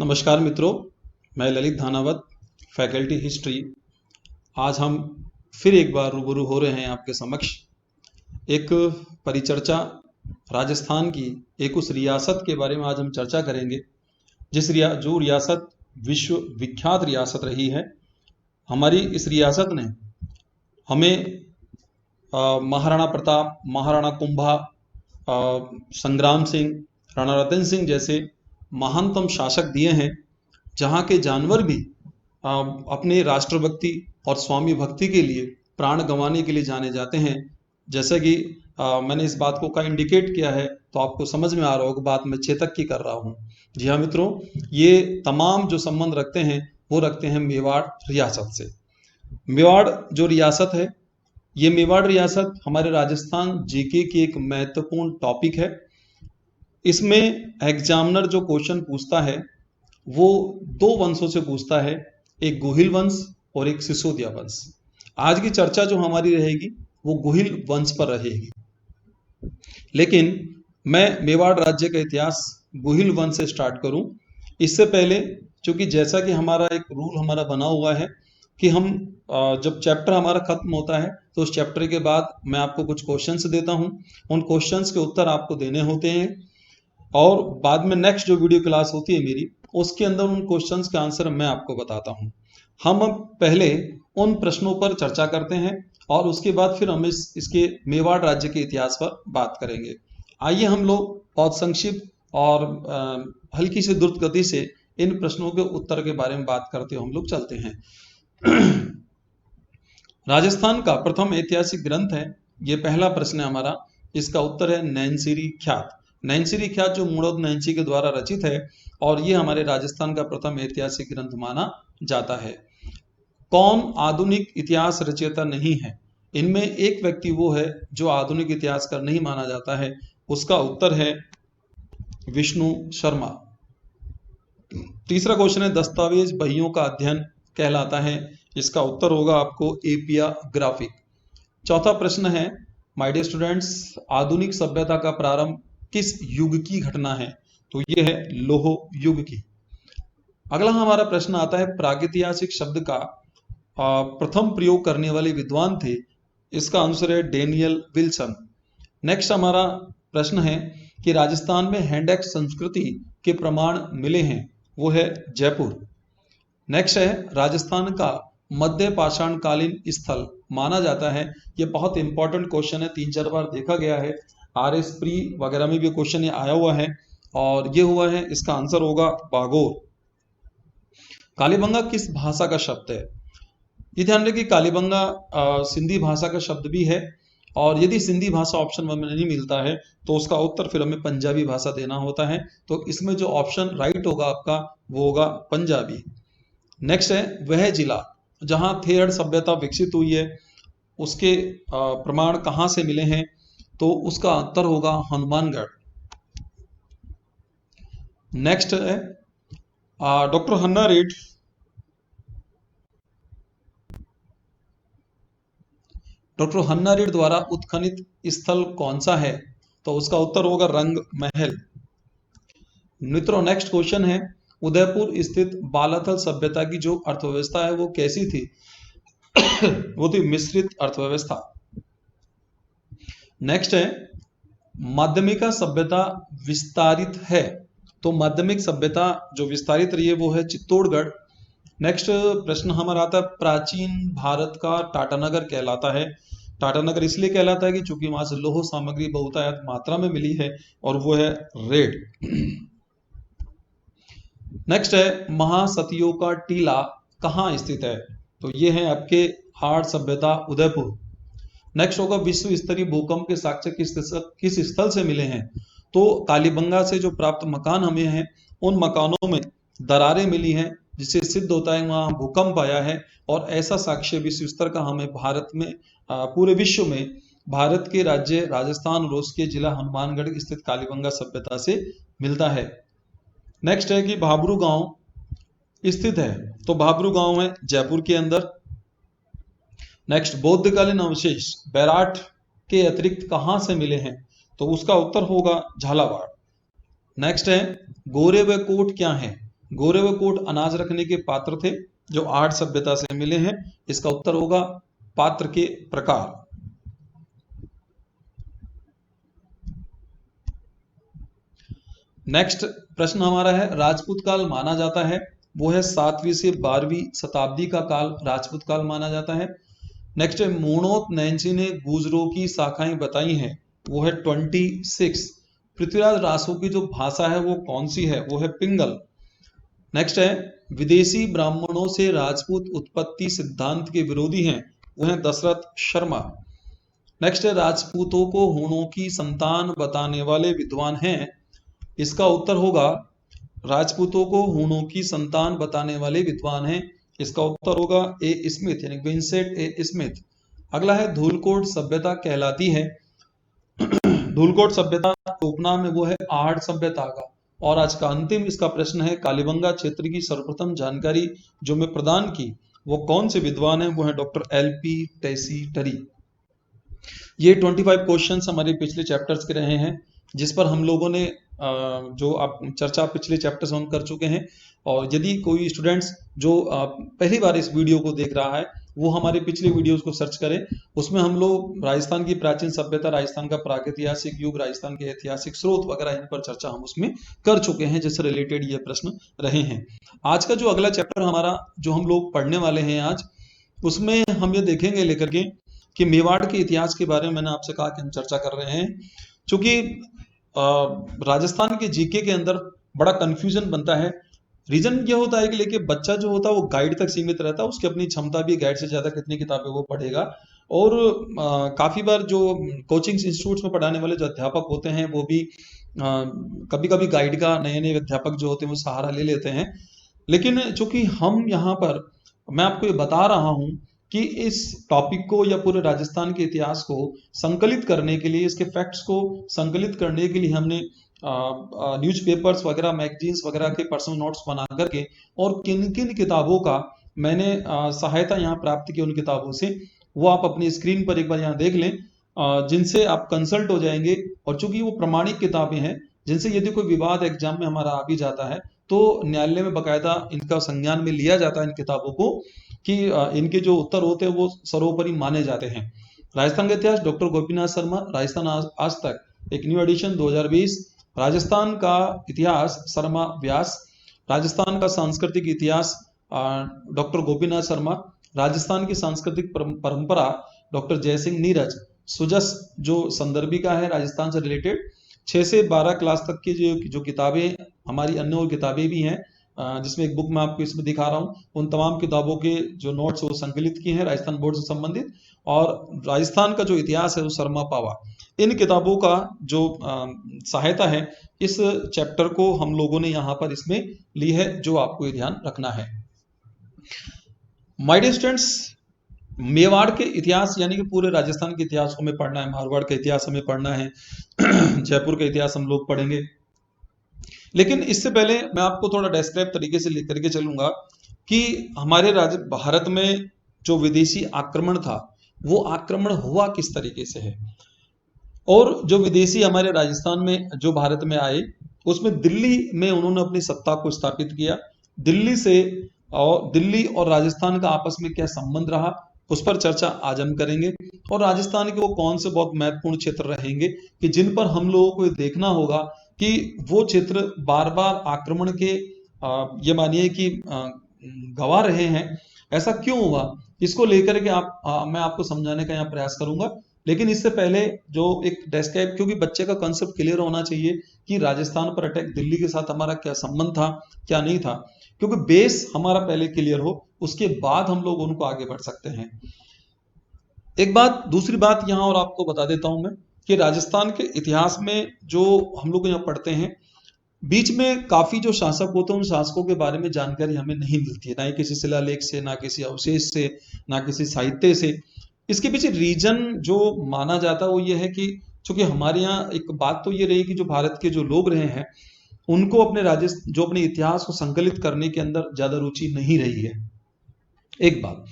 नमस्कार मित्रों, मैं ललित धानावत, फैकल्टी हिस्ट्री। आज हम फिर एक बार रूबरू हो रहे हैं आपके समक्ष। एक परिचर्चा राजस्थान की एक उस रियासत के बारे में आज हम चर्चा करेंगे जो रियासत विश्व विख्यात रियासत रही है। हमारी इस रियासत ने हमें महाराणा प्रताप, महाराणा कुंभा, संग्राम सिंह, राणा रतन सिंह जैसे महानतम शासक दिए हैं, जहाँ के जानवर भी अपने राष्ट्रभक्ति और स्वामी भक्ति के लिए प्राण गंवाने के लिए जाने जाते हैं। जैसे कि मैंने इस बात को का इंडिकेट किया है, तो आपको समझ में आ रहा होगा बात मैं चेतक की कर रहा हूँ। जी हाँ मित्रों, ये तमाम जो संबंध रखते हैं वो रखते हैं मेवाड़ रियासत से। मेवाड़ जो रियासत है, ये मेवाड़ रियासत हमारे राजस्थान जीके की एक महत्वपूर्ण टॉपिक है। इसमें एग्जामिनर जो क्वेश्चन पूछता है वो दो वंशों से पूछता है, एक गुहिल वंश और एक सिसोदिया वंश। आज की चर्चा जो हमारी रहेगी वो गुहिल वंश पर रहेगी, लेकिन मैं मेवाड़ राज्य का इतिहास गुहिल वंश से स्टार्ट करूं इससे पहले, क्योंकि जैसा कि हमारा एक रूल हमारा बना हुआ है कि हम जब चैप्टर हमारा खत्म होता है तो उस चैप्टर के बाद मैं आपको कुछ क्वेश्चंस देता हूं, उन क्वेश्चंस के उत्तर आपको देने होते हैं और बाद में नेक्स्ट जो वीडियो क्लास होती है मेरी, उसके अंदर उन क्वेश्चंस के आंसर मैं आपको बताता हूं। हम अब पहले उन प्रश्नों पर चर्चा करते हैं और उसके बाद फिर हम इसके मेवाड़ राज्य के इतिहास पर बात करेंगे। आइए हम लोग बहुत संक्षिप्त और हल्की सी द्रुत गति से इन प्रश्नों के उत्तर के बारे में बात करते हुए हम लोग चलते हैं। राजस्थान का प्रथम ऐतिहासिक ग्रंथ है, ये पहला प्रश्न है हमारा। इसका उत्तर है नैनसिरी ख्यात। नैनसिरी ख्यात जो मूणोद नैनसी के द्वारा रचित है और ये हमारे राजस्थान का प्रथम ऐतिहासिक ग्रंथ माना जाता है। कौन आधुनिक इतिहास रचयिता नहीं है? इनमें एक व्यक्ति वो है जो आधुनिक इतिहासकार नहीं माना जाता है, उसका उत्तर है विष्णु शर्मा। तीसरा क्वेश्चन है दस्तावेज बहियों का अध्ययन कहलाता है, इसका उत्तर होगा आपको एपियाग्राफिक। चौथा प्रश्न है, माय डियर स्टूडेंट्स, आधुनिक सभ्यता का प्रारंभ किस युग की घटना है? तो ये है लोह युग की। अगला हमारा प्रश्न आता है प्रागैतिहासिक शब्द का प्रथम प्रयोग करने वाले विद्वान थे, इसका आंसर है डेनियल विल्सन। नेक्स्ट हमारा प्रश्न है कि राजस्थान में हैंडेक्स संस्कृति के प्रमाण मिले हैं, वो है जयपुर। नेक्स्ट है राजस्थान का मध्य पाषाण कालीन स्थल माना जाता है, ये बहुत इंपॉर्टेंट क्वेश्चन है, 3-4 बार देखा गया है, RS प्री वगैरह में भी क्वेश्चन ये आया हुआ है और ये हुआ है, इसका आंसर होगा बागोर। कालीबंगा किस भाषा का शब्द है? ये ध्यान रखिए कालीबंगा सिंधी भाषा का शब्द भी है और यदि सिंधी भाषा ऑप्शन में नहीं मिलता है तो उसका उत्तर फिर हमें पंजाबी भाषा देना होता है, तो इसमें जो ऑप्शन राइट होगा आपका वो होगा पंजाबी। नेक्स्ट है वह जिला जहां थेयड़ सभ्यता विकसित हुई है, उसके प्रमाण कहां से मिले हैं? तो उसका उत्तर होगा हनुमानगढ़। नेक्स्ट है डॉक्टर हन्ना रेड द्वारा उत्खनित स्थल कौन सा है? तो उसका उत्तर होगा रंग महल। मित्रों नेक्स्ट क्वेश्चन है उदयपुर स्थित बालाथल सभ्यता की जो अर्थव्यवस्था है वो कैसी थी? वो थी मिश्रित अर्थव्यवस्था। नेक्स्ट है माध्यमिका सभ्यता विस्तारित है, तो माध्यमिक सभ्यता जो विस्तारित रही है वो है चित्तौड़गढ़। नेक्स्ट प्रश्न हमारा आता है प्राचीन भारत का टाटानगर कहलाता है। टाटानगर इसलिए कहलाता है कि चूंकि वहां से लौह सामग्री बहुतायत मात्रा में मिली है और वो है रेड। नेक्स्ट है महासतियों का टीला कहाँ स्थित है? तो ये है आपके हाड़ सभ्यता उदयपुर। नेक्स्ट होगा विश्व स्तरीय भूकंप के साक्ष्य किस स्थल से मिले हैं? तो कालीबंगा से जो प्राप्त मकान हमें हैं उन मकानों में दरारें मिली हैं, जिससे सिद्ध होता है वहां भूकंप आया है और ऐसा साक्ष्य विश्व स्तर का हमें भारत में पूरे विश्व में भारत के राज्य राजस्थान और उसके जिला हनुमानगढ़ स्थित कालीबंगा सभ्यता से मिलता है। नेक्स्ट है कि भाबरू गांव स्थित है, तो भाबरू गांव है जयपुर के अंदर। नेक्स्ट बौद्धकालीन अवशेष बैराठ के अतिरिक्त कहां से मिले हैं? तो उसका उत्तर होगा झालावाड़। नेक्स्ट है गोरे व कोट क्या है? गोरे व कोट अनाज रखने के पात्र थे जो आर्य सभ्यता से मिले हैं। इसका उत्तर होगा पात्र के प्रकार। नेक्स्ट प्रश्न हमारा है, राजपूत काल माना जाता है, वो है 7वीं से 12वीं शताब्दी का काल राजपूत काल माना जाता है। नेक्स्ट है, मोणोत नैन्सी ने गुर्जरों की शाखाएं बताई हैं, वो है 26। पृथ्वीराज रासो की जो भाषा है वो कौन सी है, वो है पिंगल। नेक्स्ट है, विदेशी ब्राह्मणों से राजपूत उत्पत्ति सिद्धांत के विरोधी हैं, वो है दशरथ शर्मा। नेक्स्ट है, राजपूतों को हूणों की संतान बताने वाले विद्वान हैं। इसका उत्तर होगा, राजपूतों को हूणों की संतान बताने वाले विद्वान हैं। इसका उत्तर होगा ए स्मिथ, यानी विंसेंट ए स्मिथ। अगला है, धूलकोट सभ्यता कहलाती है। धूलकोट सभ्यता उपनाम में वो है आर्य सभ्यता का। और आज का अंतिम इसका प्रश्न है, कालीबंगा क्षेत्र की सर्वप्रथम जानकारी जो मैं प्रदान की वो कौन से विद्वान है, वो है डॉक्टर LP टेसीटरी। ये 25 क्वेश्चंस हमारे पिछले चैप्टर्स के रहे हैं, जिस पर हम लोगों ने जो आप चर्चा पिछले चैप्टर्स में हम कर चुके हैं। और यदि कोई स्टूडेंट्स जो पहली बार इस वीडियो को देख रहा है वो हमारे पिछले वीडियोस को सर्च करें। उसमें हम लोग राजस्थान की प्राचीन सभ्यता, राजस्थान का प्रागैतिहासिक युग, राजस्थान के ऐतिहासिक स्रोत वगैरह इन पर चर्चा हम उसमें कर चुके हैं, जिससे रिलेटेड ये प्रश्न रहे हैं। आज का जो अगला चैप्टर हमारा जो हम लोग पढ़ने वाले हैं आज, उसमें हम ये देखेंगे लेकर के कि मेवाड़ के इतिहास के बारे में मैंने आपसे कहा कि हम चर्चा कर रहे हैं। चूंकि राजस्थान के जीके के अंदर बड़ा कंफ्यूजन बनता है। रीजन ये होता है कि लेके बच्चा जो होता है वो गाइड तक सीमित रहता है, उसकी अपनी क्षमता भी गाइड से ज्यादा कितनी किताबें वो पढ़ेगा। और काफी बार जो कोचिंग इंस्टीट्यूट्स में पढ़ाने वाले जो अध्यापक होते हैं वो भी कभी कभी गाइड का, नए नए अध्यापक जो होते हैं वो सहारा ले लेते हैं। लेकिन चूंकि हम यहाँ पर, मैं आपको ये बता रहा हूँ कि इस टॉपिक को या पूरे राजस्थान के इतिहास को संकलित करने के लिए, इसके फैक्ट्स को संकलित करने के लिए हमने न्यूज़पेपर्स वगैरह, मैगजीन्स वगैरह के पर्सनल नोट्स बना करके और किन किन किताबों का मैंने सहायता यहाँ प्राप्त की उन किताबों से, वो आप अपनी स्क्रीन पर एक बार यहाँ देख लें, जिनसे आप कंसल्ट हो जाएंगे। और चूंकि वो प्रमाणिक किताबें हैं जिनसे यदि कोई विवाद एग्जाम में हमारा आ भी जाता है तो न्यायालय में बकायदा इनका संज्ञान में लिया जाता है इन किताबों को, कि इनके जो उत्तर होते हैं वो सर्वोपरि माने जाते हैं। राजस्थान का इतिहास डॉक्टर गोपीनाथ शर्मा, राजस्थान आज तक, एक न्यू एडिशन 2020। राजस्थान का इतिहास शर्मा व्यास। राजस्थान का सांस्कृतिक इतिहास डॉक्टर गोपीनाथ शर्मा। राजस्थान की सांस्कृतिक परंपरा डॉक्टर जयसिंह नीरज। सुजस जो संदर्भिका है राजस्थान से रिलेटेड, 6 से 12 क्लास तक की जो किताबें हमारी अन्य और किताबें भी हैं, जिसमें एक बुक मैं आपको इसमें दिखा रहा हूँ, उन तमाम किताबों के जो नोट्स वो संकलित किए हैं राजस्थान बोर्ड से संबंधित। और राजस्थान का जो इतिहास है वो शर्मा पावा। इन किताबों का जो सहायता है इस चैप्टर को हम लोगों ने यहाँ पर इसमें ली है, जो आपको ये ध्यान रखना है। माय डियर स्टूडेंट्स, मेवाड़ के इतिहास यानी कि पूरे राजस्थान के इतिहास को हमें पढ़ना है, मारवाड़ का इतिहास हमें पढ़ना है, जयपुर का इतिहास हम लोग पढ़ेंगे। लेकिन इससे पहले मैं आपको थोड़ा डिस्क्राइब तरीके से लेकर के चलूंगा कि हमारे भारत में जो विदेशी आक्रमण था वो आक्रमण हुआ किस तरीके से है। और जो विदेशी हमारे राजस्थान में जो भारत में आए, उसमें दिल्ली में उन्होंने अपनी सत्ता को स्थापित किया। दिल्ली और राजस्थान का आपस में क्या संबंध रहा, उस पर चर्चा आज हम करेंगे। और राजस्थान के वो कौन से बहुत महत्वपूर्ण क्षेत्र रहेंगे कि जिन पर हम लोगों को देखना होगा कि वो क्षेत्र बार बार आक्रमण के ये मानिए कि गवा रहे हैं, ऐसा क्यों हुआ, इसको लेकर के मैं आपको समझाने का यहाँ प्रयास करूंगा। लेकिन इससे पहले जो एक डेस्क्राइब, क्योंकि बच्चे का कॉन्सेप्ट क्लियर होना चाहिए कि राजस्थान पर अटैक, दिल्ली के साथ हमारा क्या संबंध था क्या नहीं था, क्योंकि बेस हमारा पहले क्लियर हो, उसके बाद हम लोग उनको आगे बढ़ सकते हैं। एक बात, दूसरी बात यहाँ और आपको बता देता हूं मैं कि राजस्थान के इतिहास में जो हम लोग यहाँ पढ़ते हैं, बीच में काफी जो शासक होते हैं उन शासकों के बारे में जानकारी हमें नहीं मिलती है, ना ही किसी शिलालेख से, ना किसी अवशेष से, ना किसी साहित्य से। इसके पीछे रीजन जो माना जाता है वो ये है कि चूंकि हमारे यहाँ एक बात तो ये रही कि जो भारत के जो लोग रहे हैं उनको अपने इतिहास को संकलित करने के अंदर ज्यादा रुचि नहीं रही है, एक बात।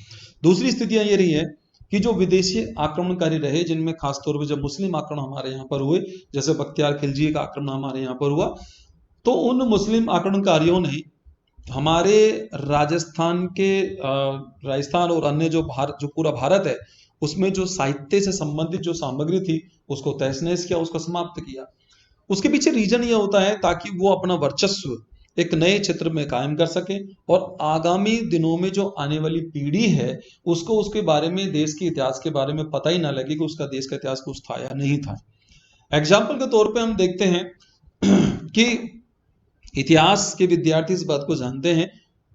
दूसरी स्थितियां ये रही है कि जो विदेशी आक्रमणकारी रहे, जिनमें खासतौर पर जब मुस्लिम आक्रमण हमारे यहाँ पर हुए, जैसे बख्तियार खिलजी का आक्रमण हमारे यहाँ पर हुआ, तो उन मुस्लिम आक्रमणकारियों ने हमारे राजस्थान के राजस्थान और अन्य जो पूरा भारत है, उसमें जो साहित्य से संबंधित जो सामग्री थी, उसको तहस नहस किया, उसको समाप्त किया। उसके पीछे रीजन ये होता है ताकि वो अपना वर्चस्व एक नए क्षेत्र में कायम कर सके और आगामी दिनों में जो आने वाली पीढ़ी है उसको उसके बारे में, देश के इतिहास के बारे में पता ही ना लगे कि उसका देश का इतिहास कुछ था या नहीं था। एग्जाम्पल के तौर पे हम देखते हैं कि इतिहास के विद्यार्थी इस बात को जानते हैं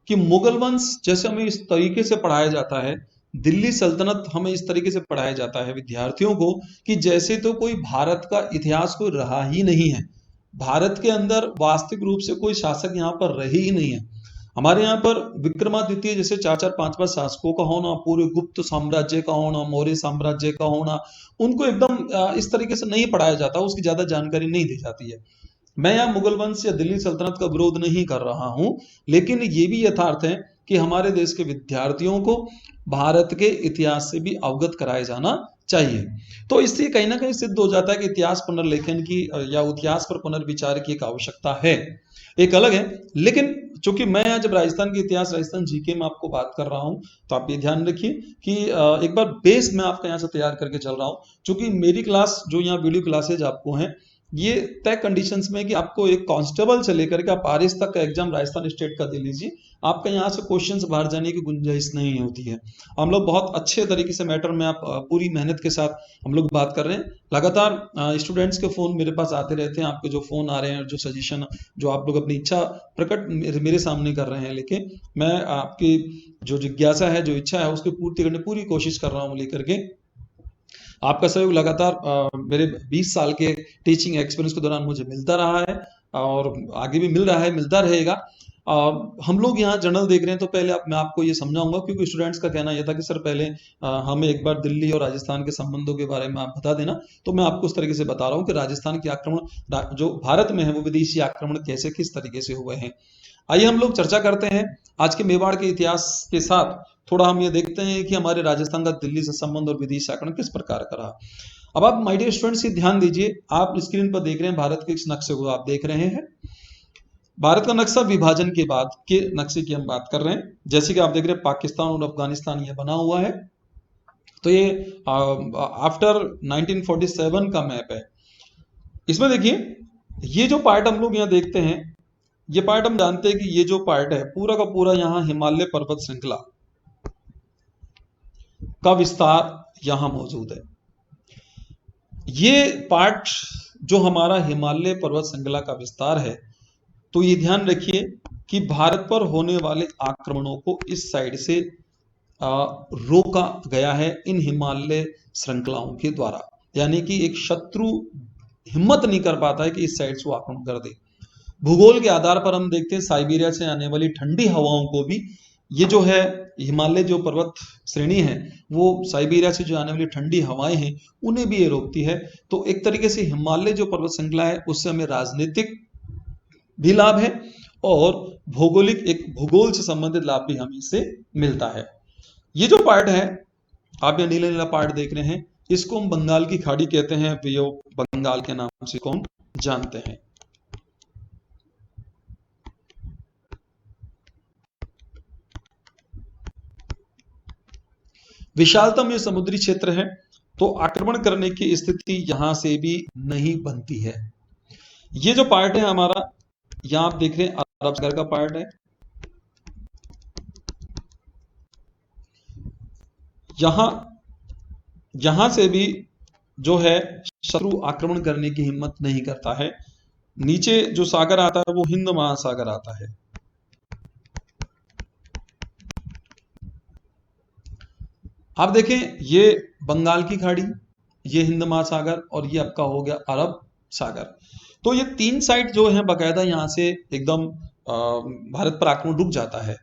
कि मुगल वंश जैसे हमें इस तरीके से पढ़ाया जाता है, दिल्ली सल्तनत हमें इस तरीके से पढ़ाया जाता है विद्यार्थियों को कि जैसे तो कोई भारत का इतिहास कोई रहा ही नहीं है। भारत के अंदर वास्तविक रूप से कोई शासक यहाँ पर रहे ही नहीं है। हमारे यहाँ पर विक्रमादित्य जैसे चार चार पांच पांच शासकों का होना, पूरे गुप्त साम्राज्य का होना, मौर्य साम्राज्य का होना, उनको एकदम इस तरीके से नहीं पढ़ाया जाता, उसकी ज्यादा जानकारी नहीं दी जाती है। मैं यहाँ मुगल वंश या दिल्ली सल्तनत का विरोध नहीं कर रहा हूं, लेकिन ये भी यथार्थ है कि हमारे देश के विद्यार्थियों को भारत के इतिहास से भी अवगत कराया जाना चाहिए। तो इससे कहीं ना कहीं सिद्ध हो जाता है कि इतिहास पुनर्लेखन की या इतिहास पर पुनर्विचार की एक आवश्यकता है, एक अलग है। लेकिन चूंकि मैं आज जब राजस्थान के इतिहास, राजस्थान जीके में आपको बात कर रहा हूं, तो आप ये ध्यान रखिए कि एक बार बेस मैं आपका यहाँ से तैयार करके चल रहा हूँ। चूंकि मेरी क्लास जो यहाँ वीडियो क्लासेज आपको हैं, ये तय कंडीशंस में कि आपको एक कांस्टेबल से लेकर के आप आरएस तक का एग्जाम राजस्थान स्टेट का दे लीजिए, आपका यहाँ से क्वेश्चन बाहर जाने की गुंजाइश नहीं होती है। हम लोग बहुत अच्छे तरीके से मैटर में आप पूरी मेहनत के साथ हम लोग बात कर रहे हैं। लगातार स्टूडेंट्स के फोन मेरे पास आते रहते हैं, आपके जो फोन आ रहे हैं, जो सजेशन, जो आप लोग अपनी इच्छा प्रकट मेरे सामने कर रहे हैं, लेकिन मैं आपकी जो जिज्ञासा है, जो इच्छा है, उसकी पूर्ति करने पूरी कोशिश कर रहा हूँ लेकर के। आपका सहयोग लगातार मेरे 20 साल के टीचिंग एक्सपीरियंस के दौरान मुझे मिलता रहा है और आगे भी मिल रहा है, मिलता रहेगा। हम लोग यहाँ जर्नल देख रहे हैं, तो पहले मैं आपको ये समझाऊंगा, क्योंकि स्टूडेंट्स का कहना यह था कि सर पहले हमें एक बार दिल्ली और राजस्थान के संबंधों के बारे में आप बता देना। तो मैं आपको उस तरीके से बता रहा हूँ कि राजस्थान के आक्रमण जो भारत में है वो विदेशी आक्रमण कैसे, किस तरीके से हुए हैं। आइए हम लोग चर्चा करते हैं आज के मेवाड़ के इतिहास के साथ। थोड़ा हम ये देखते हैं कि हमारे राजस्थान का दिल्ली से संबंध और विदेशी आक्रमण किस प्रकार का रहा। अब आप माय डियर स्टूडेंट्स ध्यान दीजिए, आप स्क्रीन पर देख रहे हैं भारत के इस नक्शे को, आप देख रहे हैं भारत का नक्शा विभाजन के बाद के नक्शे की हम बात कर रहे हैं। जैसे कि आप देख रहे हैं पाकिस्तान और अफगानिस्तान ये बना हुआ है, तो ये आफ्टर 1947 का मैप है। इसमें देखिए ये जो पार्ट हम लोग यहाँ देखते हैं, ये पार्ट हम जानते हैं कि ये जो पार्ट है पूरा का पूरा यहाँ हिमालय पर्वत श्रृंखला का विस्तार यहाँ मौजूद है। ये पार्ट जो हमारा हिमालय पर्वत श्रृंखला का विस्तार है, तो ये ध्यान रखिए कि भारत पर होने वाले आक्रमणों को इस साइड से रोका गया है इन हिमालय श्रृंखलाओं के द्वारा। यानी कि एक शत्रु हिम्मत नहीं कर पाता है कि इस साइड से वो आक्रमण कर दे। भूगोल के आधार पर हम देखते हैं साइबेरिया से आने वाली ठंडी हवाओं को भी ये जो है हिमालय जो पर्वत श्रेणी है, वो साइबेरिया से जो आने वाली ठंडी हवाएं हैं उन्हें भी ये रोकती है। तो एक तरीके से हिमालय जो पर्वत श्रृंखला है उससे हमें राजनीतिक भी लाभ है और भौगोलिक, एक भूगोल से संबंधित लाभ भी हमें इससे मिलता है। ये जो पार्ट है, आप ये नीला नीला पार्ट देख रहे हैं, इसको हम बंगाल की खाड़ी कहते हैं, बे ऑफ बंगाल के नाम से कौन जानते हैं। विशालतम ये समुद्री क्षेत्र है, तो आक्रमण करने की स्थिति यहां से भी नहीं बनती है। ये जो पार्ट है हमारा, यहां आप देख रहे हैं अरब सागर का पार्ट है, यहां से भी जो है शत्रु आक्रमण करने की हिम्मत नहीं करता है। नीचे जो सागर आता है वो हिंद महासागर आता है। आप देखें ये बंगाल की खाड़ी, ये हिंद महासागर और ये आपका हो गया अरब सागर। तो ये तीन साइड जो है बाकायदा यहाँ से एकदम भारत पर आक्रमण रुक जाता है।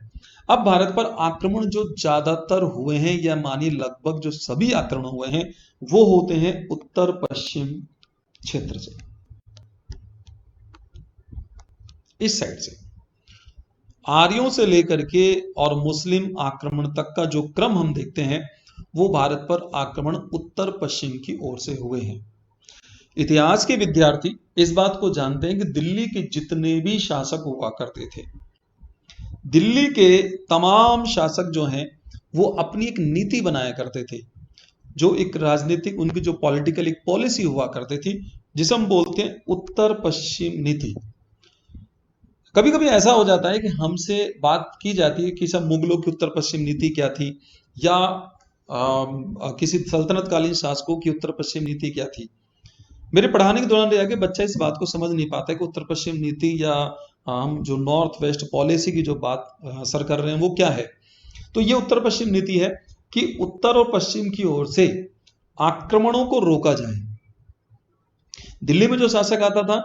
अब भारत पर आक्रमण जो ज्यादातर हुए हैं, या मानिए लगभग जो सभी आक्रमण हुए हैं, वो होते हैं उत्तर पश्चिम क्षेत्र से, इस साइड से। आर्यों से लेकर के और मुस्लिम आक्रमण तक का जो क्रम हम देखते हैं, वो भारत पर आक्रमण उत्तर पश्चिम की ओर से हुए हैं। इतिहास के विद्यार्थी इस बात को जानते हैं कि दिल्ली के जितने भी शासक हुआ करते थे, दिल्ली के तमाम शासक जो हैं वो अपनी एक नीति बनाया करते थे, जो एक राजनीतिक उनकी जो पॉलिटिकल एक पॉलिसी हुआ करती थी, जिसे हम बोलते हैं उत्तर पश्चिम नीति। कभी कभी ऐसा हो जाता है कि हमसे बात की जाती है कि सब मुगलों की उत्तर पश्चिम नीति क्या थी, या किसी सल्तनत कालीन शासकों की उत्तर पश्चिम नीति क्या थी। मेरे पढ़ाने के दौरान रह कि बच्चा इस बात को समझ नहीं पाता कि उत्तर पश्चिम नीति या हम जो नॉर्थ वेस्ट पॉलिसी की जो बात सर कर रहे हैं वो क्या है। तो ये उत्तर पश्चिम नीति है कि उत्तर और पश्चिम की ओर से आक्रमणों को रोका जाए। दिल्ली में जो शासक आता था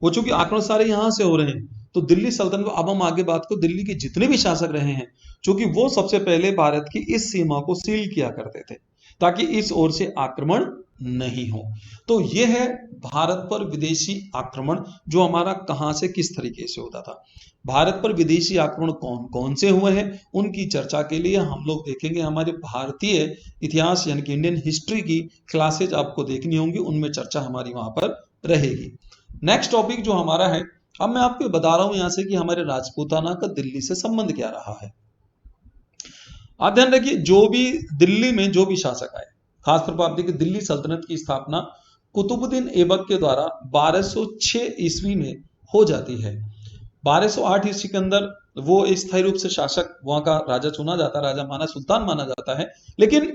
वो चूंकि आक्रमण सारे यहां से हो रहे हैं, तो दिल्ली सल्तनत, अब हम आगे बात को, दिल्ली के जितने भी शासक रहे हैं, चूंकि वो सबसे पहले भारत की इस सीमा को सील किया करते थे ताकि इस ओर से आक्रमण नहीं हो। तो ये है भारत पर विदेशी आक्रमण, जो हमारा कहां से किस तरीके से होता था। भारत पर विदेशी आक्रमण कौन कौन से हुए हैं उनकी चर्चा के लिए हम लोग देखेंगे हमारे भारतीय इतिहास यानी कि इंडियन हिस्ट्री की क्लासेज आपको देखनी होंगी, उनमें चर्चा हमारी वहां पर रहेगी। नेक्स्ट टॉपिक जो हमारा है, अब मैं आपको बता रहा हूं यहां से कि हमारे राजपूताना का दिल्ली से संबंध क्या रहा है। आप ध्यान रखिए, जो भी दिल्ली में जो भी शासक आए, खासतौर पर आप देखिए दिल्ली सल्तनत की स्थापना कुतुबुद्दीन ऐबक के द्वारा 1206 ईस्वी में हो जाती है। 1208 ईस्वी के अंदर वो स्थायी रूप से शासक वहां का राजा चुना जाता है, राजा माना, सुल्तान माना जाता है। लेकिन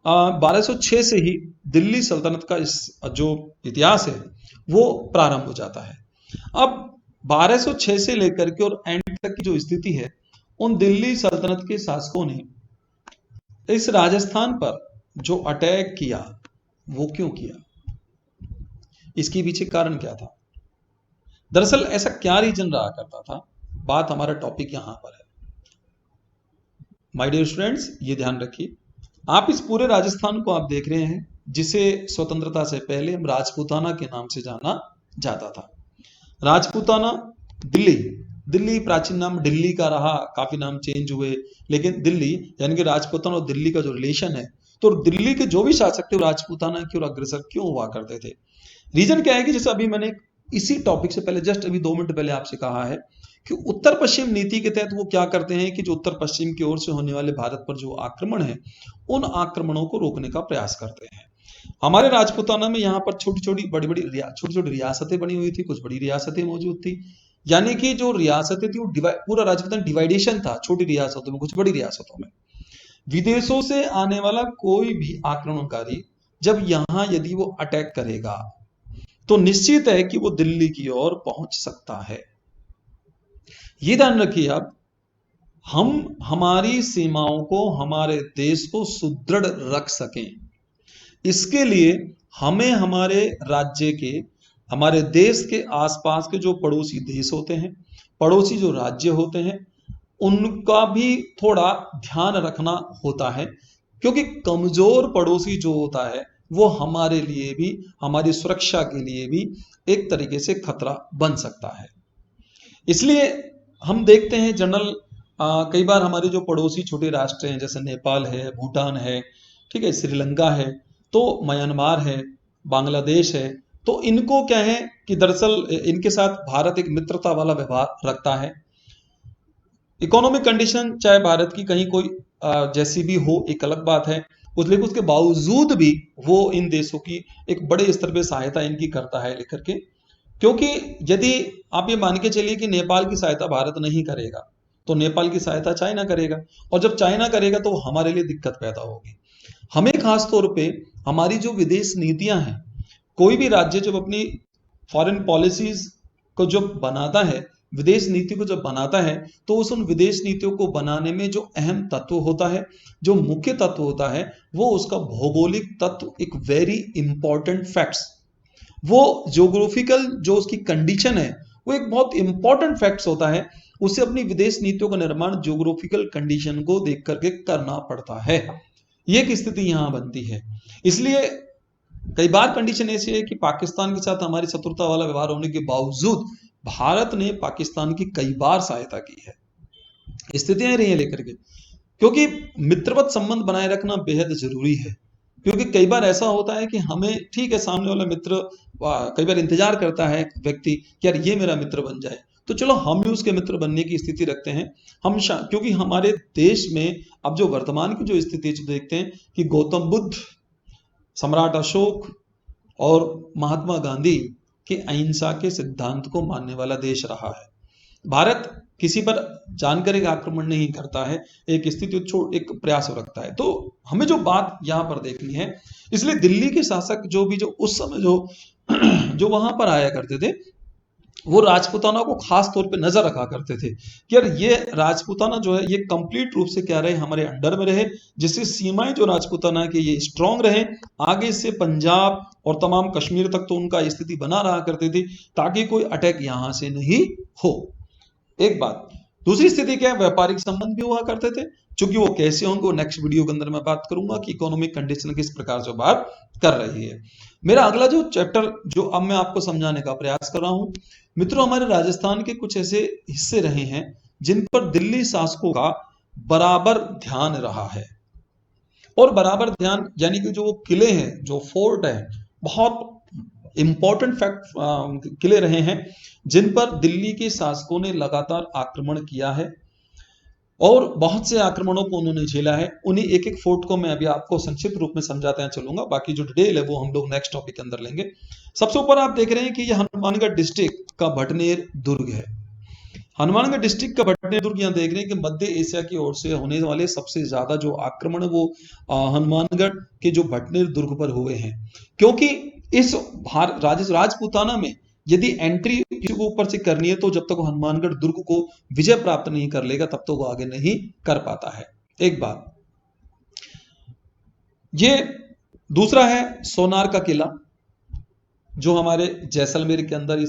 1206 से ही दिल्ली सल्तनत का इस जो इतिहास है वो प्रारंभ हो जाता है। अब 1206 से लेकर के और एंड तक की जो स्थिति है, उन दिल्ली सल्तनत के शासकों ने इस राजस्थान पर जो अटैक किया वो क्यों किया, इसके पीछे कारण क्या था, दरअसल ऐसा क्या रीजन रहा करता था। बात हमारा टॉपिक यहां पर है। माय डियर स्टूडेंट्स, ये ध्यान रखिए, आप इस पूरे राजस्थान को आप देख रहे हैं जिसे स्वतंत्रता से पहले हम राजपूताना के नाम से जाना जाता था। राजपूताना दिल्ली, दिल्ली प्राचीन नाम दिल्ली का रहा, काफी नाम चेंज हुए, लेकिन दिल्ली यानी कि राजपूताना और दिल्ली का जो रिलेशन है, तो दिल्ली के जो भी शासक थे राजपूताना की ओर अग्रसर क्यों हुआ करते थे। रीजन क्या है कि जैसे अभी मैंने इसी टॉपिक से पहले जस्ट अभी 2 मिनट पहले आपसे कहा है कि उत्तर पश्चिम नीति के तहत वो क्या करते हैं कि जो उत्तर पश्चिम की ओर से होने वाले भारत पर जो आक्रमण है, उन आक्रमणों को रोकने का प्रयास करते हैं। हमारे राजपूताना में यहाँ पर छोटी छोटी बड़ी बड़ी छोटी छोटी रियासतें बनी हुई थी, कुछ बड़ी रियासतें मौजूद थी, यानी कि जो रियासतें थी वो पूरा राजपूताना डिवाइडेशन था, छोटी रियासतों में, कुछ बड़ी रियासतों में। विदेशों से आने वाला कोई भी आक्रमणकारी जब यहां यदि वो अटैक करेगा तो निश्चित है कि वो दिल्ली की ओर पहुंच सकता है। ये ध्यान रखिए आप, हम हमारी सीमाओं को, हमारे देश को सुदृढ़ रख सकें, इसके लिए हमें हमारे राज्य के, हमारे देश के आसपास के जो पड़ोसी देश होते हैं, पड़ोसी जो राज्य होते हैं, उनका भी थोड़ा ध्यान रखना होता है, क्योंकि कमजोर पड़ोसी जो होता है वो हमारे लिए भी, हमारी सुरक्षा के लिए भी एक तरीके से खतरा बन सकता है। इसलिए हम देखते हैं जनरल, कई बार हमारे जो पड़ोसी छोटे राष्ट्र हैं, जैसे नेपाल है, भूटान है, ठीक है, श्रीलंका है, तो म्यांमार है, बांग्लादेश है, तो इनको क्या है कि दरअसल इनके साथ भारत एक मित्रता वाला व्यवहार रखता है। इकोनॉमिक कंडीशन चाहे भारत की कहीं कोई जैसी भी हो, एक अलग बात है, लेकिन उसके बावजूद भी वो इन देशों की एक बड़े स्तर पे सहायता इनकी करता है लेकर के। क्योंकि यदि आप ये मान के चलिए कि नेपाल की सहायता भारत नहीं करेगा तो नेपाल की सहायता चाइना करेगा, और जब चाइना करेगा तो हमारे लिए दिक्कत पैदा होगी। हमें खास तौर पे हमारी जो विदेश नीतियां हैं, कोई भी राज्य जब अपनी फॉरेन पॉलिसीज को जब बनाता है, विदेश नीति को जब बनाता है, तो उन विदेश नीतियों को बनाने में जो अहम तत्व होता है, जो मुख्य तत्व होता है, वो उसका भौगोलिक तत्व, एक वेरी इंपॉर्टेंट फैक्ट्स, वो ज्योग्राफिकल जो उसकी कंडीशन है, वो एक बहुत इंपॉर्टेंट फैक्ट्स होता है। उसे अपनी विदेश नीतियों का निर्माण ज्योग्राफिकल कंडीशन को देख करके करना पड़ता है। ये एक स्थिति यहां बनती है। इसलिए कई बार कंडीशन ऐसी है कि पाकिस्तान के साथ हमारी शत्रुता वाला व्यवहार होने के बावजूद भारत ने पाकिस्तान की कई बार सहायता की है, स्थितियां रही है लेकर के, क्योंकि मित्रवत संबंध बनाए रखना बेहद जरूरी है। क्योंकि कई बार ऐसा होता है कि हमें, ठीक है, सामने वाला मित्र कई बार इंतजार करता है व्यक्ति कि यार ये मेरा मित्र बन जाए, तो चलो हम भी उसके मित्र बनने की स्थिति रखते हैं। क्योंकि हमारे देश में अब जो वर्तमान की जो स्थिति जो देखते हैं कि गौतम बुद्ध, सम्राट अशोक और महात्मा गांधी के अहिंसा के सिद्धांत को मानने वाला देश रहा है। भारत किसी पर जानकर एक आक्रमण नहीं करता है, एक स्थिति एक प्रयास रखता है। तो हमें जो बात यहाँ पर देखनी है, इसलिए दिल्ली के शासक जो भी जो उस समय जो वहां पर आया करते थे, वो राजपूताना को खास तौर पे नजर रखा करते थे कि यार ये राजपूताना जो है ये कंप्लीट रूप से क्या रहे, हमारे अंडर में रहे, जिससे सीमाएं जो राजपूताना के ये स्ट्रांग रहे। आगे से पंजाब और तमाम कश्मीर तक तो उनका स्थिति बना रहा करती थी, ताकि कोई अटैक यहां से नहीं हो। एक बात। दूसरी स्थिति क्या है, व्यापारिक संबंध भी हुआ करते थे। चूंकि वो कैसे होंगे वो नेक्स्ट वीडियो के अंदर मैं बात करूंगा कि इकोनॉमिक कंडीशन किस प्रकार से बात कर रही है। मेरा अगला जो चैप्टर जो अब मैं आपको समझाने का प्रयास कर रहा हूं मित्रों, हमारे राजस्थान के कुछ ऐसे हिस्से रहे हैं जिन पर दिल्ली शासकों का बराबर ध्यान रहा है। और बराबर ध्यान यानी कि जो वो किले हैं, जो फोर्ट है, बहुत इंपॉर्टेंट फैक्ट किले रहे हैं जिन पर दिल्ली के शासकों ने लगातार आक्रमण किया है और बहुत से आक्रमणों को उन्होंने झेला है। उन्हीं एक एक फोर्ट को मैं अभी आपको संक्षिप्त रूप में समझाते हैं चलूंगा, बाकी जो डिटेल है वो हम लोग नेक्स्ट टॉपिक के अंदर लेंगे। सबसे ऊपर आप देख रहे हैं कि ये हनुमानगढ़ डिस्ट्रिक्ट का भटनेर दुर्ग है। हनुमानगढ़ डिस्ट्रिक्ट का भटनेर दुर्ग यहाँ देख रहे हैं कि मध्य एशिया की ओर से होने वाले सबसे ज्यादा जो आक्रमण वो हनुमानगढ़ के जो भटनेर दुर्ग पर हुए हैं। क्योंकि इस राजपूताना में यदि एंट्री किसी को ऊपर से करनी है तो जब तक हनुमानगढ़ दुर्ग को विजय प्राप्त नहीं कर लेगा तब तक वो आगे नहीं कर पाता है। एक बात ये। दूसरा है सोनार का किला, जो हमारे जैसलमेर के अंदर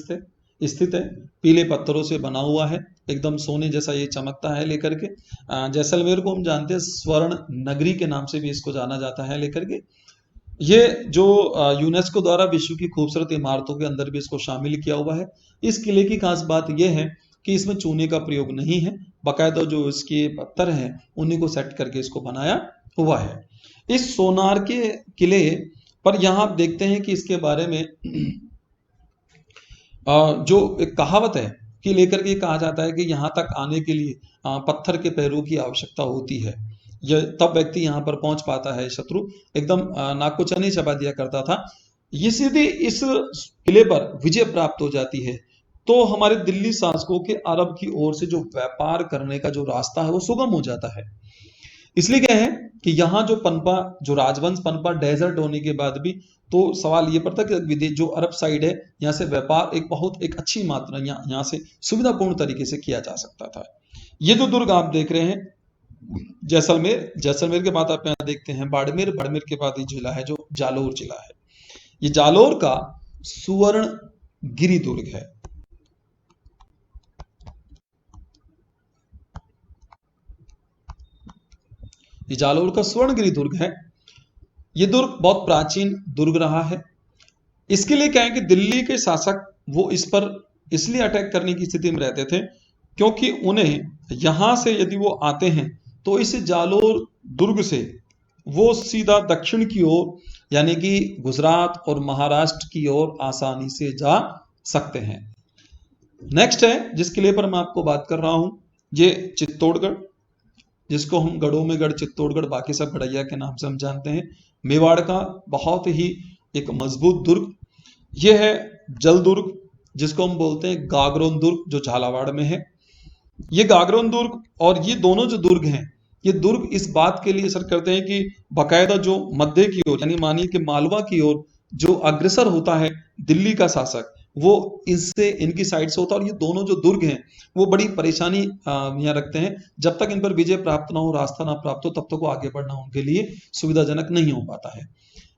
स्थित है। पीले पत्थरों से बना हुआ है, एकदम सोने जैसा ये चमकता है लेकर के। जैसलमेर को हम जानते हैं स्वर्ण नगरी के नाम से भी इसको जाना जाता है लेकर के। ये जो यूनेस्को द्वारा विश्व की खूबसूरत इमारतों के अंदर भी इसको शामिल किया हुआ है। इस किले की खास बात यह है कि इसमें चूने का प्रयोग नहीं है, बाकायदा जो इसके पत्थर हैं उन्हीं को सेट करके इसको बनाया हुआ है। इस सोनार के किले पर यहां आप देखते हैं कि इसके बारे में जो एक कहावत है कि लेकर के कहा जाता है कि यहाँ तक आने के लिए पत्थर के पैरों की आवश्यकता होती है, यह तब व्यक्ति यहाँ पर पहुंच पाता है। शत्रु एकदम नाक को चने चबा दिया करता था। ये सीधे इस किले पर विजय प्राप्त हो जाती है तो हमारे दिल्ली शासकों के अरब की ओर से जो व्यापार करने का जो रास्ता है वो सुगम हो जाता है। इसलिए क्या है कि यहाँ जो पनपा, जो राजवंश पनपा डेजर्ट होने के बाद भी तो सवाल ये पड़ता कि विदेश जो अरब साइड है यहाँ से व्यापार एक अच्छी मात्रा यहाँ से सुविधापूर्ण तरीके से किया जा सकता था। ये जो दुर्ग आप देख रहे हैं जैसलमेर के बाद आप यहाँ देखते हैं बाड़मेर के बाद ये जिला है जो जालोर जिला है। ये जालोर का सुवर्ण गिरी दुर्ग है। ये जालोर का स्वर्णगिरी दुर्ग है। ये दुर्ग बहुत प्राचीन दुर्ग रहा है। इसके लिए क्या है कि दिल्ली के शासक वो इस पर इसलिए अटैक करने की स्थिति में रहते थे क्योंकि उन्हें यहां से यदि वो आते हैं तो इस जालोर दुर्ग से वो सीधा दक्षिण की ओर यानी कि गुजरात और महाराष्ट्र की ओर आसानी से जा सकते हैं। नेक्स्ट है जिस किले पर मैं आपको बात कर रहा हूं, ये चित्तौड़गढ़, जिसको हम गढ़ों में गढ़ चित्तौड़गढ़ बाकी सब गढ़ैया के नाम से हम जानते हैं। मेवाड़ का बहुत ही एक मजबूत दुर्ग। यह है जल दुर्ग, जिसको हम बोलते हैं गागरोन दुर्ग, जो झालावाड़ में है। ये गागरोन दुर्ग और ये दोनों जो दुर्ग हैं, ये दुर्ग इस बात के लिए असर करते हैं कि बाकायदा जो मध्य की ओर यानी मानिए कि मालवा की ओर जो अग्रसर होता है दिल्ली का शासक, वो इससे इनकी साइड से होता है। और ये दोनों जो दुर्ग हैं वो बड़ी परेशानी यहाँ रखते हैं। जब तक इन पर विजय प्राप्त ना हो, रास्ता ना प्राप्त हो, तब तक वो आगे बढ़ना उनके लिए सुविधाजनक नहीं हो पाता है।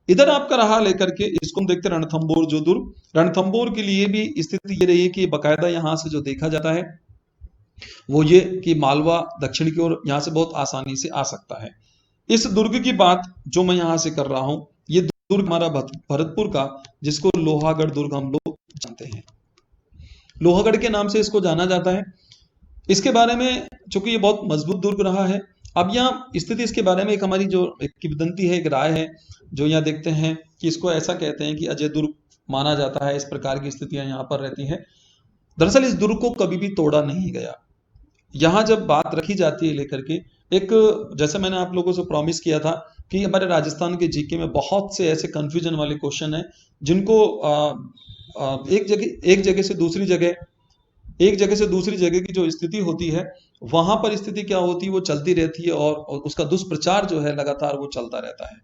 इधर आपका रहा लेकर के, इसको हम देखते हैं रणथंबोर जो दुर्ग। रणथंबोर के लिए भी स्थिति ये रही है कि बाकायदा यहाँ से जो देखा जाता है वो ये कि मालवा दक्षिण की ओर यहाँ से बहुत आसानी से आ सकता है। इस दुर्ग की बात जो मैं यहाँ से कर रहा हूं, ये दुर्ग हमारा भरतपुर का, जिसको लोहागढ़ दुर्ग हम लोग जानते हैं। लोहागढ़ के नाम से इसको जाना जाता है। इसके बारे में चूंकि ये बहुत मजबूत दुर्ग रहा है, अब यहाँ स्थिति इसके बारे में एक हमारी जो एक किंवदंती है, एक राय है, जो यहाँ देखते हैं कि इसको ऐसा कहते हैं कि अजय दुर्ग माना जाता है। इस प्रकार की स्थितियां यहाँ पर रहती हैं। दरअसल इस दुर्ग को कभी भी तोड़ा नहीं गया। यहाँ जब बात रखी जाती है लेकर के, एक, जैसे मैंने आप लोगों से प्रॉमिस किया था कि हमारे राजस्थान के जीके में बहुत से ऐसे कंफ्यूजन वाले क्वेश्चन हैं जिनको एक जगह से दूसरी जगह की जो स्थिति होती है, वहां पर स्थिति क्या होती है वो चलती रहती है, और उसका दुष्प्रचार जो है लगातार वो चलता रहता है।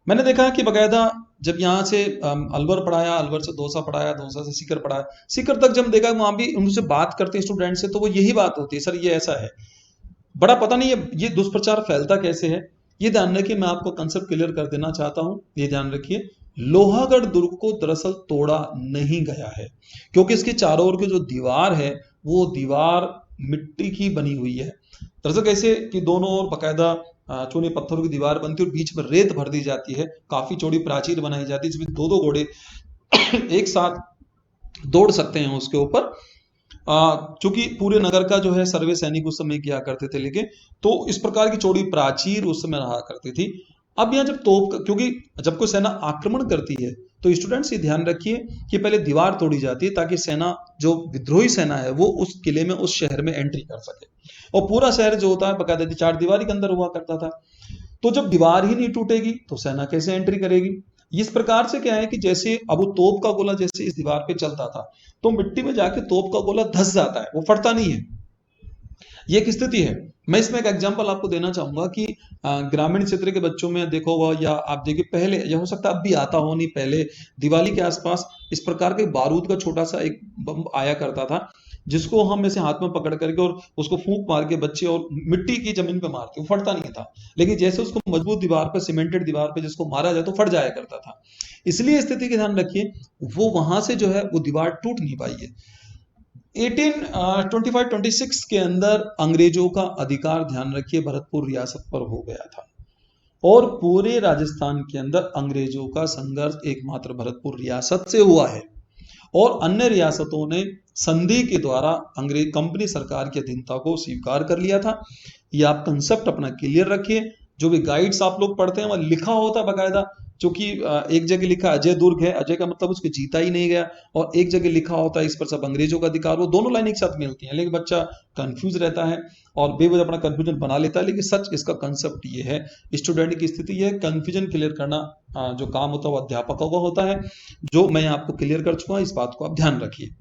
मैंने देखा है कि बकायदा जब यहाँ से अलवर पढ़ाया, अलवर से दौसा पढ़ाया, दौसा से सीकर पढ़ाया, सीकर तक जब देखा वहां भी उनसे बात करते स्टूडेंट से, तो वो यही बात होती है, सर ये ऐसा है। बड़ा पता नहीं ये दुष्प्रचार फैलता कैसे है। ये ध्यान रखिए, मैं आपको कंसेप्ट क्लियर कर देना चाहता हूं, ये ध्यान रखिए, लोहागढ़ दुर्ग को दरअसल तोड़ा नहीं गया है, क्योंकि इसके चारों ओर की जो दीवार है वो दीवार मिट्टी की बनी हुई है। दरअसल कैसे कि दोनों ओर बकायदा चूने पत्थरों की दीवार बनती है और बीच में रेत भर दी जाती है, काफी चौड़ी प्राचीर बनाई जाती है जिसमें दो दो घोड़े एक साथ दौड़ सकते हैं उसके ऊपर। चूंकि पूरे नगर का जो है सर्वे सैनिक उस समय किया करते थे लेके, तो इस प्रकार की चौड़ी प्राचीर उस समय रहा करती थी। अब यहाँ जब क्योंकि जब कोई सेना आक्रमण करती है तो स्टूडेंट्स ये ध्यान रखिए कि पहले दीवार तोड़ी जाती है ताकि सेना, जो विद्रोही सेना है, वो उस किले में, उस शहर में एंट्री कर सके। और पूरा शहर जो होता है बकायदा चार दीवारी के अंदर हुआ करता था। तो जब दीवार ही नहीं टूटेगी तो सेना कैसे एंट्री करेगी। इस प्रकार से क्या है कि जैसे अब वो तोप का गोला जैसे इस दीवार पे चलता था, तो मिट्टी में जाके तोप का गोला धस जाता है, वो फटता नहीं है। ये एक स्थिति है। मैं इसमें एक एग्जांपल आपको देना चाहूंगा कि ग्रामीण क्षेत्र के बच्चों में देखो हुआ, या आप देखिए पहले, या हो सकता है अब भी आता हो, नहीं, पहले दिवाली के आसपास इस प्रकार के बारूद का छोटा सा एक बम आया करता था, जिसको हम ऐसे हाथ में पकड़ करके और उसको फूंक मार के बच्चे और मिट्टी की जमीन पे मारते, वो फटता नहीं था। लेकिन जैसे उसको मजबूत दीवार पर, सीमेंटेड दीवार पे जिसको मारा जाए तो फट जाया करता था। इसलिए स्थिति का ध्यान रखिए, वो वहां से जो है वो दीवार टूट नहीं पाई है। 1825-26 के अंदर अंग्रेजों का अधिकार, ध्यान रखिए, भरतपुर रियासत पर हो गया था, और पूरे राजस्थान के अंदर अंग्रेजों का संघर्ष एकमात्र भरतपुर रियासत से हुआ है, और अन्य रियासतों ने संधि के द्वारा अंग्रेज कंपनी सरकार की अधीनता को स्वीकार कर लिया था। ये आप कंसेप्ट अपना क्लियर रखिए। जो भी गाइड्स आप लोग पढ़ते हैं वहां लिखा होता है बकायदा, क्योंकि एक जगह लिखा अजय दुर्ग है, अजय का मतलब उसको जीता ही नहीं गया, और एक जगह लिखा होता है इस पर सब अंग्रेजों का अधिकार, वो दोनों लाइन एक साथ मिलती हैं, लेकिन बच्चा कंफ्यूज रहता है और बेवजह अपना कंफ्यूजन बना लेता है। लेकिन सच इसका कंसेप्ट ये है, स्टूडेंट की स्थिति ये है, कंफ्यूजन क्लियर करना जो काम होता है वो अध्यापकों का होता है, जो मैं आपको क्लियर कर चुका हूं, इस बात को आप ध्यान रखिए।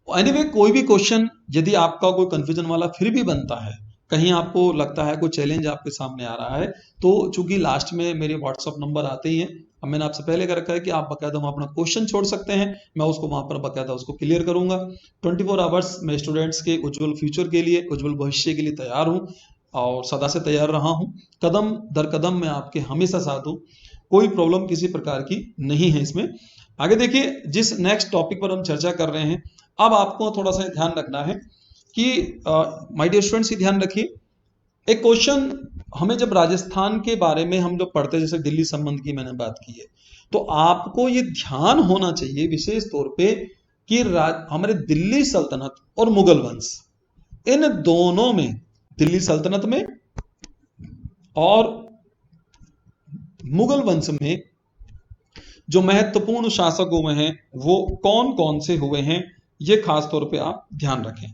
एनीवे, कोई भी क्वेश्चन यदि आपका कोई कंफ्यूजन वाला फिर भी बनता है, कहीं आपको लगता है कोई चैलेंज आपके सामने आ रहा है, तो चूंकि लास्ट में मेरे व्हाट्सअप नंबर आते ही हैं, अब मैंने आपसे पहले कर रखा है कि आप बकायदा वहां अपना क्वेश्चन छोड़ सकते हैं, मैं उसको वहां पर बकायदा उसको क्लियर करूंगा। 24 आवर्स मैं स्टूडेंट्स के उज्जवल फ्यूचर के लिए, उज्जवल भविष्य के लिए तैयार हूँ, और सदा से तैयार रहा हूँ। कदम दर कदम मैं आपके हमेशा साथ हूँ, कोई प्रॉब्लम किसी प्रकार की नहीं है इसमें। आगे देखिए, जिस नेक्स्ट टॉपिक पर हम चर्चा कर रहे हैं, अब आपको थोड़ा सा ध्यान रखना है कि माय डियर स्टूडेंट्स, ये ध्यान रखिए, एक क्वेश्चन हमें जब राजस्थान के बारे में हम लोग पढ़ते हैं, जैसे दिल्ली संबंध की मैंने बात की है, तो आपको ये ध्यान होना चाहिए विशेष तौर पे कि हमारे दिल्ली सल्तनत और मुगल वंश, इन दोनों में, दिल्ली सल्तनत में और मुगल वंश में जो महत्वपूर्ण शासक हुए हैं वो कौन कौन से हुए हैं, ये खास तौर पे आप ध्यान रखें।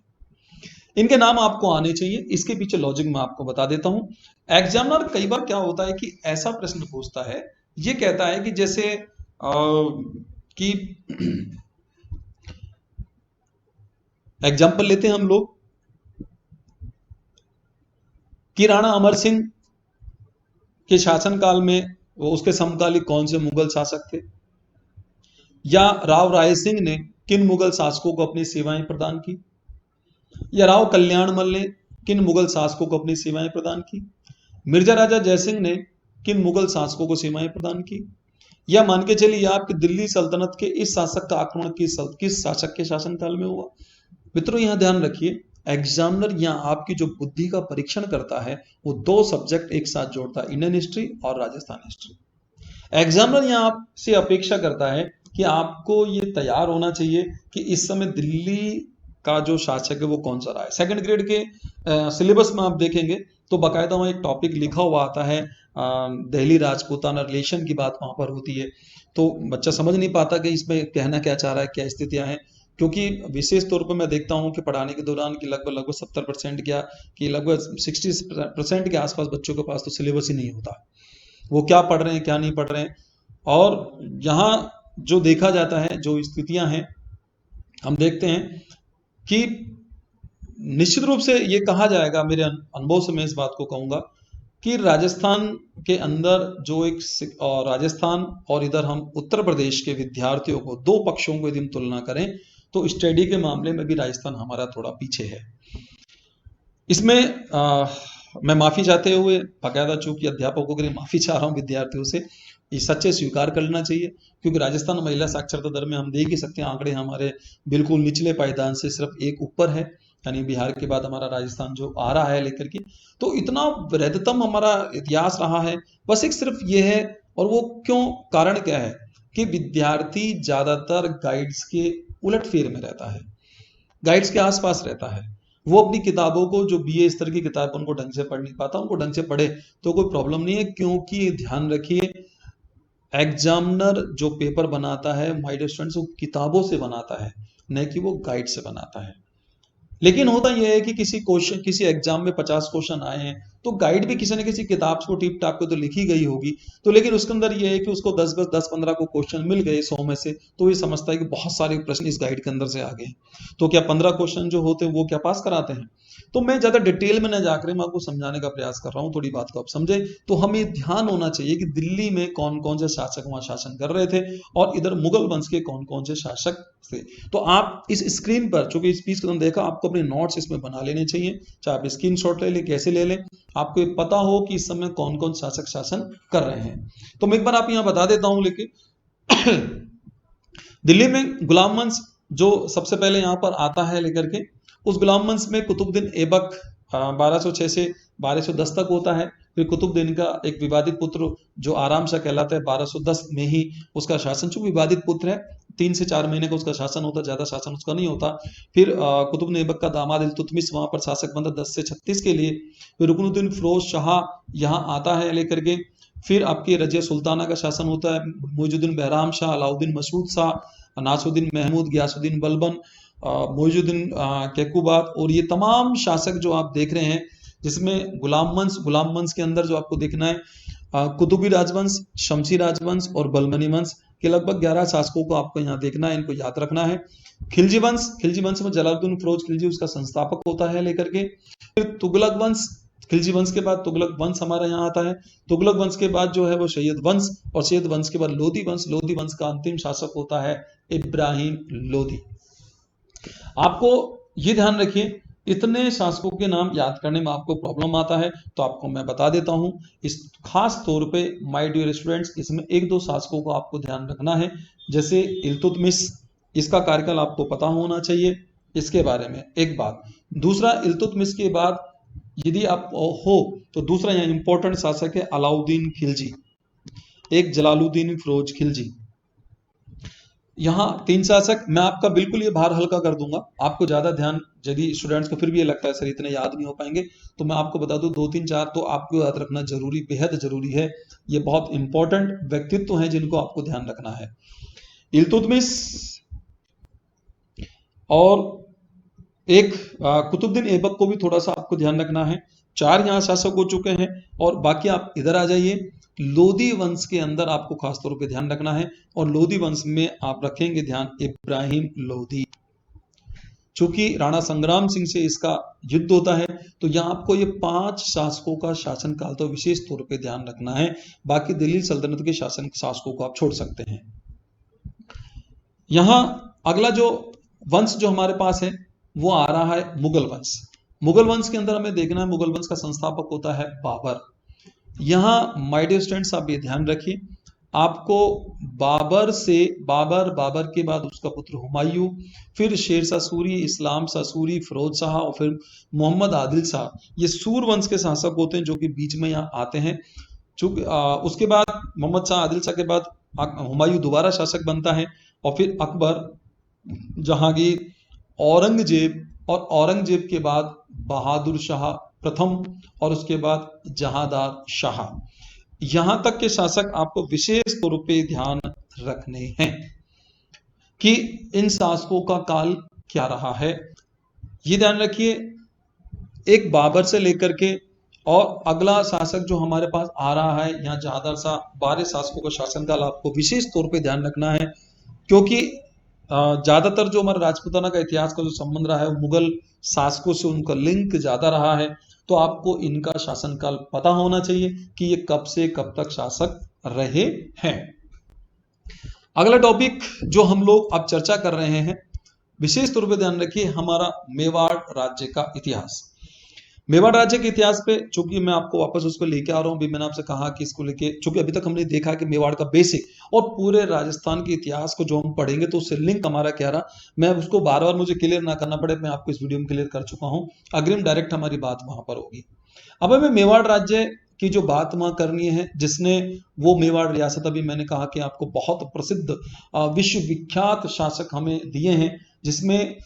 इनके नाम आपको आने चाहिए, इसके पीछे लॉजिक मैं आपको बता देता हूं। एग्जामिनर कई बार क्या होता है कि ऐसा प्रश्न पूछता है, ये कहता है कि जैसे कि एग्जाम्पल लेते हैं हम लोग कि राणा अमर सिंह के शासनकाल में वो उसके समकालिक कौन से मुगल शासक थे, या राव राय सिंह ने किन मुगल शासकों को अपनी सेवाएं प्रदान की, या राव कल्याणमल ने किन मुगल शासकों को अपनी सेवाएं प्रदान की, मिर्जा राजा जयसिंह ने किन मुगल शासकों को सेवाएं प्रदान की, या मान के चलिए आपकी दिल्ली सल्तनत के इस शासक का आक्रमण किस शासक के शासनकाल में हुआ। मित्रों यहां ध्यान रखिए, एग्जामिनर यहाँ आपकी जो बुद्धि का परीक्षण करता है वो दो सब्जेक्ट एक साथ जोड़ता है, इंडियन हिस्ट्री और राजस्थान हिस्ट्री। एग्जामिनर यहाँ आपसे अपेक्षा करता है कि आपको ये तैयार होना चाहिए कि इस समय दिल्ली का जो शासक है वो कौन सा रहा है। सेकंड ग्रेड के सिलेबस में आप देखेंगे तो बाकायदा वहाँ एक टॉपिक लिखा हुआ आता है, दिल्ली राजपूताना रिलेशन की बात वहां पर होती है, तो बच्चा समझ नहीं पाता कि इसमें कहना क्या चाह रहा है, क्या स्थितियां हैं, क्योंकि विशेष तौर पर मैं देखता हूं कि पढ़ाने के दौरान कि लगभग 70% क्या कि लगभग 60% के आसपास बच्चों के पास तो सिलेबस ही नहीं होता। वो क्या पढ़ रहे हैं क्या नहीं पढ़ रहे हैं। और यहाँ जो देखा जाता है, जो स्थितियां हैं, हम देखते हैं कि निश्चित रूप से ये कहा जाएगा, मेरे अनुभव से मैं इस बात को कहूंगा कि राजस्थान के अंदर जो और राजस्थान और इधर हम उत्तर प्रदेश के विद्यार्थियों को, दो पक्षों को यदि हम तुलना करें तो स्टडी के मामले में भी राजस्थान हमारा थोड़ा पीछे है। इसमें मैं माफी चाहते हुए बाकायदा, चूंकि अध्यापकों के लिए माफी चाह रहा हूँ विद्यार्थियों से, ये सच्चे स्वीकार कर लेना चाहिए। क्योंकि राजस्थान महिला साक्षरता दर में हम देख ही सकते हैं, आंकड़े हमारे बिल्कुल निचले पायदान से सिर्फ एक ऊपर है, यानी बिहार के बाद हमारा राजस्थान जो आ रहा है लेकर के। तो इतना वृहत्तम हमारा इतिहास रहा है, बस एक सिर्फ ये है। और वो क्यों, कारण क्या है कि विद्यार्थी ज्यादातर गाइड्स के उलटफेर में रहता है, गाइड्स के आसपास रहता है। वो अपनी किताबों को, जो बीए स्तर की किताब, उनको ढंग से पढ़ नहीं पाता। उनको ढंग से पढ़े तो कोई प्रॉब्लम नहीं है, क्योंकि ध्यान रखिए एग्जामिनर जो पेपर बनाता है माय डियर स्टूडेंट्स, वो किताबों से बनाता है, न कि वो गाइड से बनाता है। लेकिन होता यह है कि किसी एग्जाम में 50 क्वेश्चन आए हैं तो गाइड भी किसी न किसी किताब को टिप टाप के तो लिखी गई होगी, तो लेकिन उसके अंदर यह है कि उसको 10-15 को क्वेश्चन मिल गए 100 में से, तो ये समझता है कि बहुत सारे प्रश्न इस गाइड के अंदर से आ गए, तो क्या 15 क्वेश्चन जो होते हैं वो क्या पास कराते हैं। तो मैं ज्यादा डिटेल में न जाकर मैं आपको समझाने का प्रयास कर रहा हूँ, थोड़ी बात को आप समझे। तो हमें ध्यान होना चाहिए कि दिल्ली में कौन कौन से शासक वहां शासन कर रहे थे और इधर मुगल वंश के कौन कौन से शासक थे। तो आप इस स्क्रीन पर, चूंकि इस पीस को देखा, आपको अपने नोट्स इसमें बना लेने चाहिए, चाहे आप स्क्रीनशॉट ले लें, कैसे ले लें, आपको पता हो कि इस समय कौन कौन शासक शासन कर रहे हैं। तो मैं एक बार आप यहां बता देता हूं। लेकिन दिल्ली में गुलाम वंश जो सबसे पहले यहां पर आता है लेकर के, उस गुलाम वंश में कुतुबुद्दीन ऐबक 1206 से 1210 तक होता है। फिर कुतुबुद्दीन का एक विवादित पुत्र जो आराम शाह कहलाता है, 1210 में ही उसका शासन, चूंकि विवादित पुत्र है, 3 से 4 महीने का उसका शासन होता, ज्यादा शासन उसका नहीं होता। फिर कुतुबुद्दीन ऐबक का दामाद इल्तुतमिश वहां पर शासक बनता 10 से 36 के लिए। फिर रुकनुद्दीन फिरोज शाह यहाँ आता है लेकर के। फिर आपकी रजिया सुल्ताना का शासन होता है, मुइजुद्दीन बहराम शाह, अलाउद्दीन मसूद शाह, नासुद्दीन महमूद, गयासुद्दीन बलबन, मुइजुद्दीन कैकुबात, और ये तमाम शासक जो आप देख रहे हैं, जिसमें गुलाम वंश के अंदर जो आपको देखना है कुतुबी राजवंश, शमसी राजवंश और बलबनी वंश के लगभग 11 शासकों को आपको यहाँ देखना है, इनको याद रखना है। खिलजी वंश में जलालुद्दीन फिरोज खिलजी उसका संस्थापक होता है लेकर के। फिर तुगलक वंश, खिलजी वंश के बाद तुगलक वंश हमारा यहाँ आता है। तुगलक वंश के बाद जो है वो सैयद वंश, और सैयद वंश के बाद लोधी वंश। लोधी वंश का अंतिम शासक होता है इब्राहिम लोधी। आपको ये ध्यान रखिए, इतने शासकों के नाम याद करने में आपको प्रॉब्लम आता है तो आपको मैं बता देता हूं। इस खास तौर पे माय डियर स्टूडेंट्स, इसमें एक दो शासकों को आपको ध्यान रखना है, जैसे इल्तुतमिश, इसका कार्यकाल आपको पता होना चाहिए इसके बारे में, एक बात। दूसरा, इल्तुतमिश के बाद यदि आप हो तो दूसरा यहाँ इंपॉर्टेंट शासक है अलाउद्दीन खिलजी, एक जलालुद्दीन फिरोज खिलजी। यहाँ 3 शासक। मैं आपका बिल्कुल ये भार हल्का कर दूंगा, आपको ज्यादा ध्यान, यदि स्टूडेंट्स को फिर भी ये लगता है सर इतने याद नहीं हो पाएंगे, तो मैं आपको बता दूं 2, 3, 4 तो आपको याद रखना जरूरी, बेहद जरूरी है। ये बहुत इंपॉर्टेंट व्यक्तित्व हैं जिनको आपको ध्यान रखना है। इल्तुतमिश और एक कुतुबुद्दीन ऐबक को भी थोड़ा सा आपको ध्यान रखना है। 4 यहाँ शासक हो चुके हैं, और बाकी आप इधर आ जाइए। लोधी वंश के अंदर आपको खासतौर पे ध्यान रखना है, और लोधी वंश में आप रखेंगे ध्यान इब्राहिम लोधी। चूंकि राणा संग्राम सिंह से इसका युद्ध होता है, तो यहाँ आपको ये 5 शासकों का शासनकाल तो विशेष तौर पे ध्यान रखना है। बाकी दिल्ली सल्तनत के शासकों को आप छोड़ सकते हैं। यहाँ अगला जो वंश जो हमारे पास है वो आ रहा है मुगल वंश। मुगल वंश के अंदर हमें देखना है, मुगल वंश का संस्थापक होता है बाबर। यहाँ माय डियर स्टूडेंट्स आप ये ध्यान रखिए, आपको बाबर के बाद उसका पुत्र हुमायूं, फिर शेरशाह सूरी, इस्लाम शाह सूरी, फिरोज शाह, और फिर मोहम्मद आदिल शाह, ये सूर वंश के शासक होते हैं जो कि बीच में यहाँ आते हैं। चूंकि उसके बाद मोहम्मद शाह, आदिल शाह के बाद हुमायूं दोबारा शासक बनता है, और फिर अकबर, जहांगीर, औरंगजेब, और औरंगजेब के बाद बहादुर शाह प्रथम, और उसके बाद जहांदार शाह। यहां तक के शासक आपको विशेष तौर पे ध्यान रखने हैं। कि इन शासकों का काल क्या रहा है। ये ध्यान रखिए, एक बाबर से लेकर के और अगला शासक जो हमारे पास आ रहा है, यहाँ ज्यादा सा 12 शासकों का शासनकाल आपको विशेष तौर पे ध्यान रखना है, क्योंकि ज्यादातर जो हमारा राजपूताना का इतिहास का जो संबंध रहा है वो मुगल शासकों से उनका लिंक ज्यादा रहा है। तो आपको इनका शासनकाल पता होना चाहिए कि ये कब से कब तक शासक रहे हैं। अगला टॉपिक जो हम लोग अब चर्चा कर रहे हैं, विशेष तौर पे ध्यान रखिए, हमारा मेवाड़ राज्य का इतिहास। मेवाड़ राज्य के इतिहास पे चूंकि मैं आपको वापस उसको लेके आ रहा हूँ, भी मैंने आपसे कहा कि इसको लेके, चूंकि अभी तक हमने देखा कि मेवाड़ का बेसिक और पूरे राजस्थान के इतिहास को जो हम पढ़ेंगे तो उससे लिंक हमारा क्या रहा, मैं उसको बार बार मुझे क्लियर ना करना पड़े, मैं आपको इस वीडियो में क्लियर कर चुका हूँ। अग्रिम डायरेक्ट हमारी बात वहां पर होगी। अब हमें मेवाड़ राज्य की जो बात वहां करनी है, जिसने वो मेवाड़ रियासत, अभी मैंने कहा कि आपको बहुत प्रसिद्ध विश्वविख्यात शासक हमें दिए हैं, जिसमें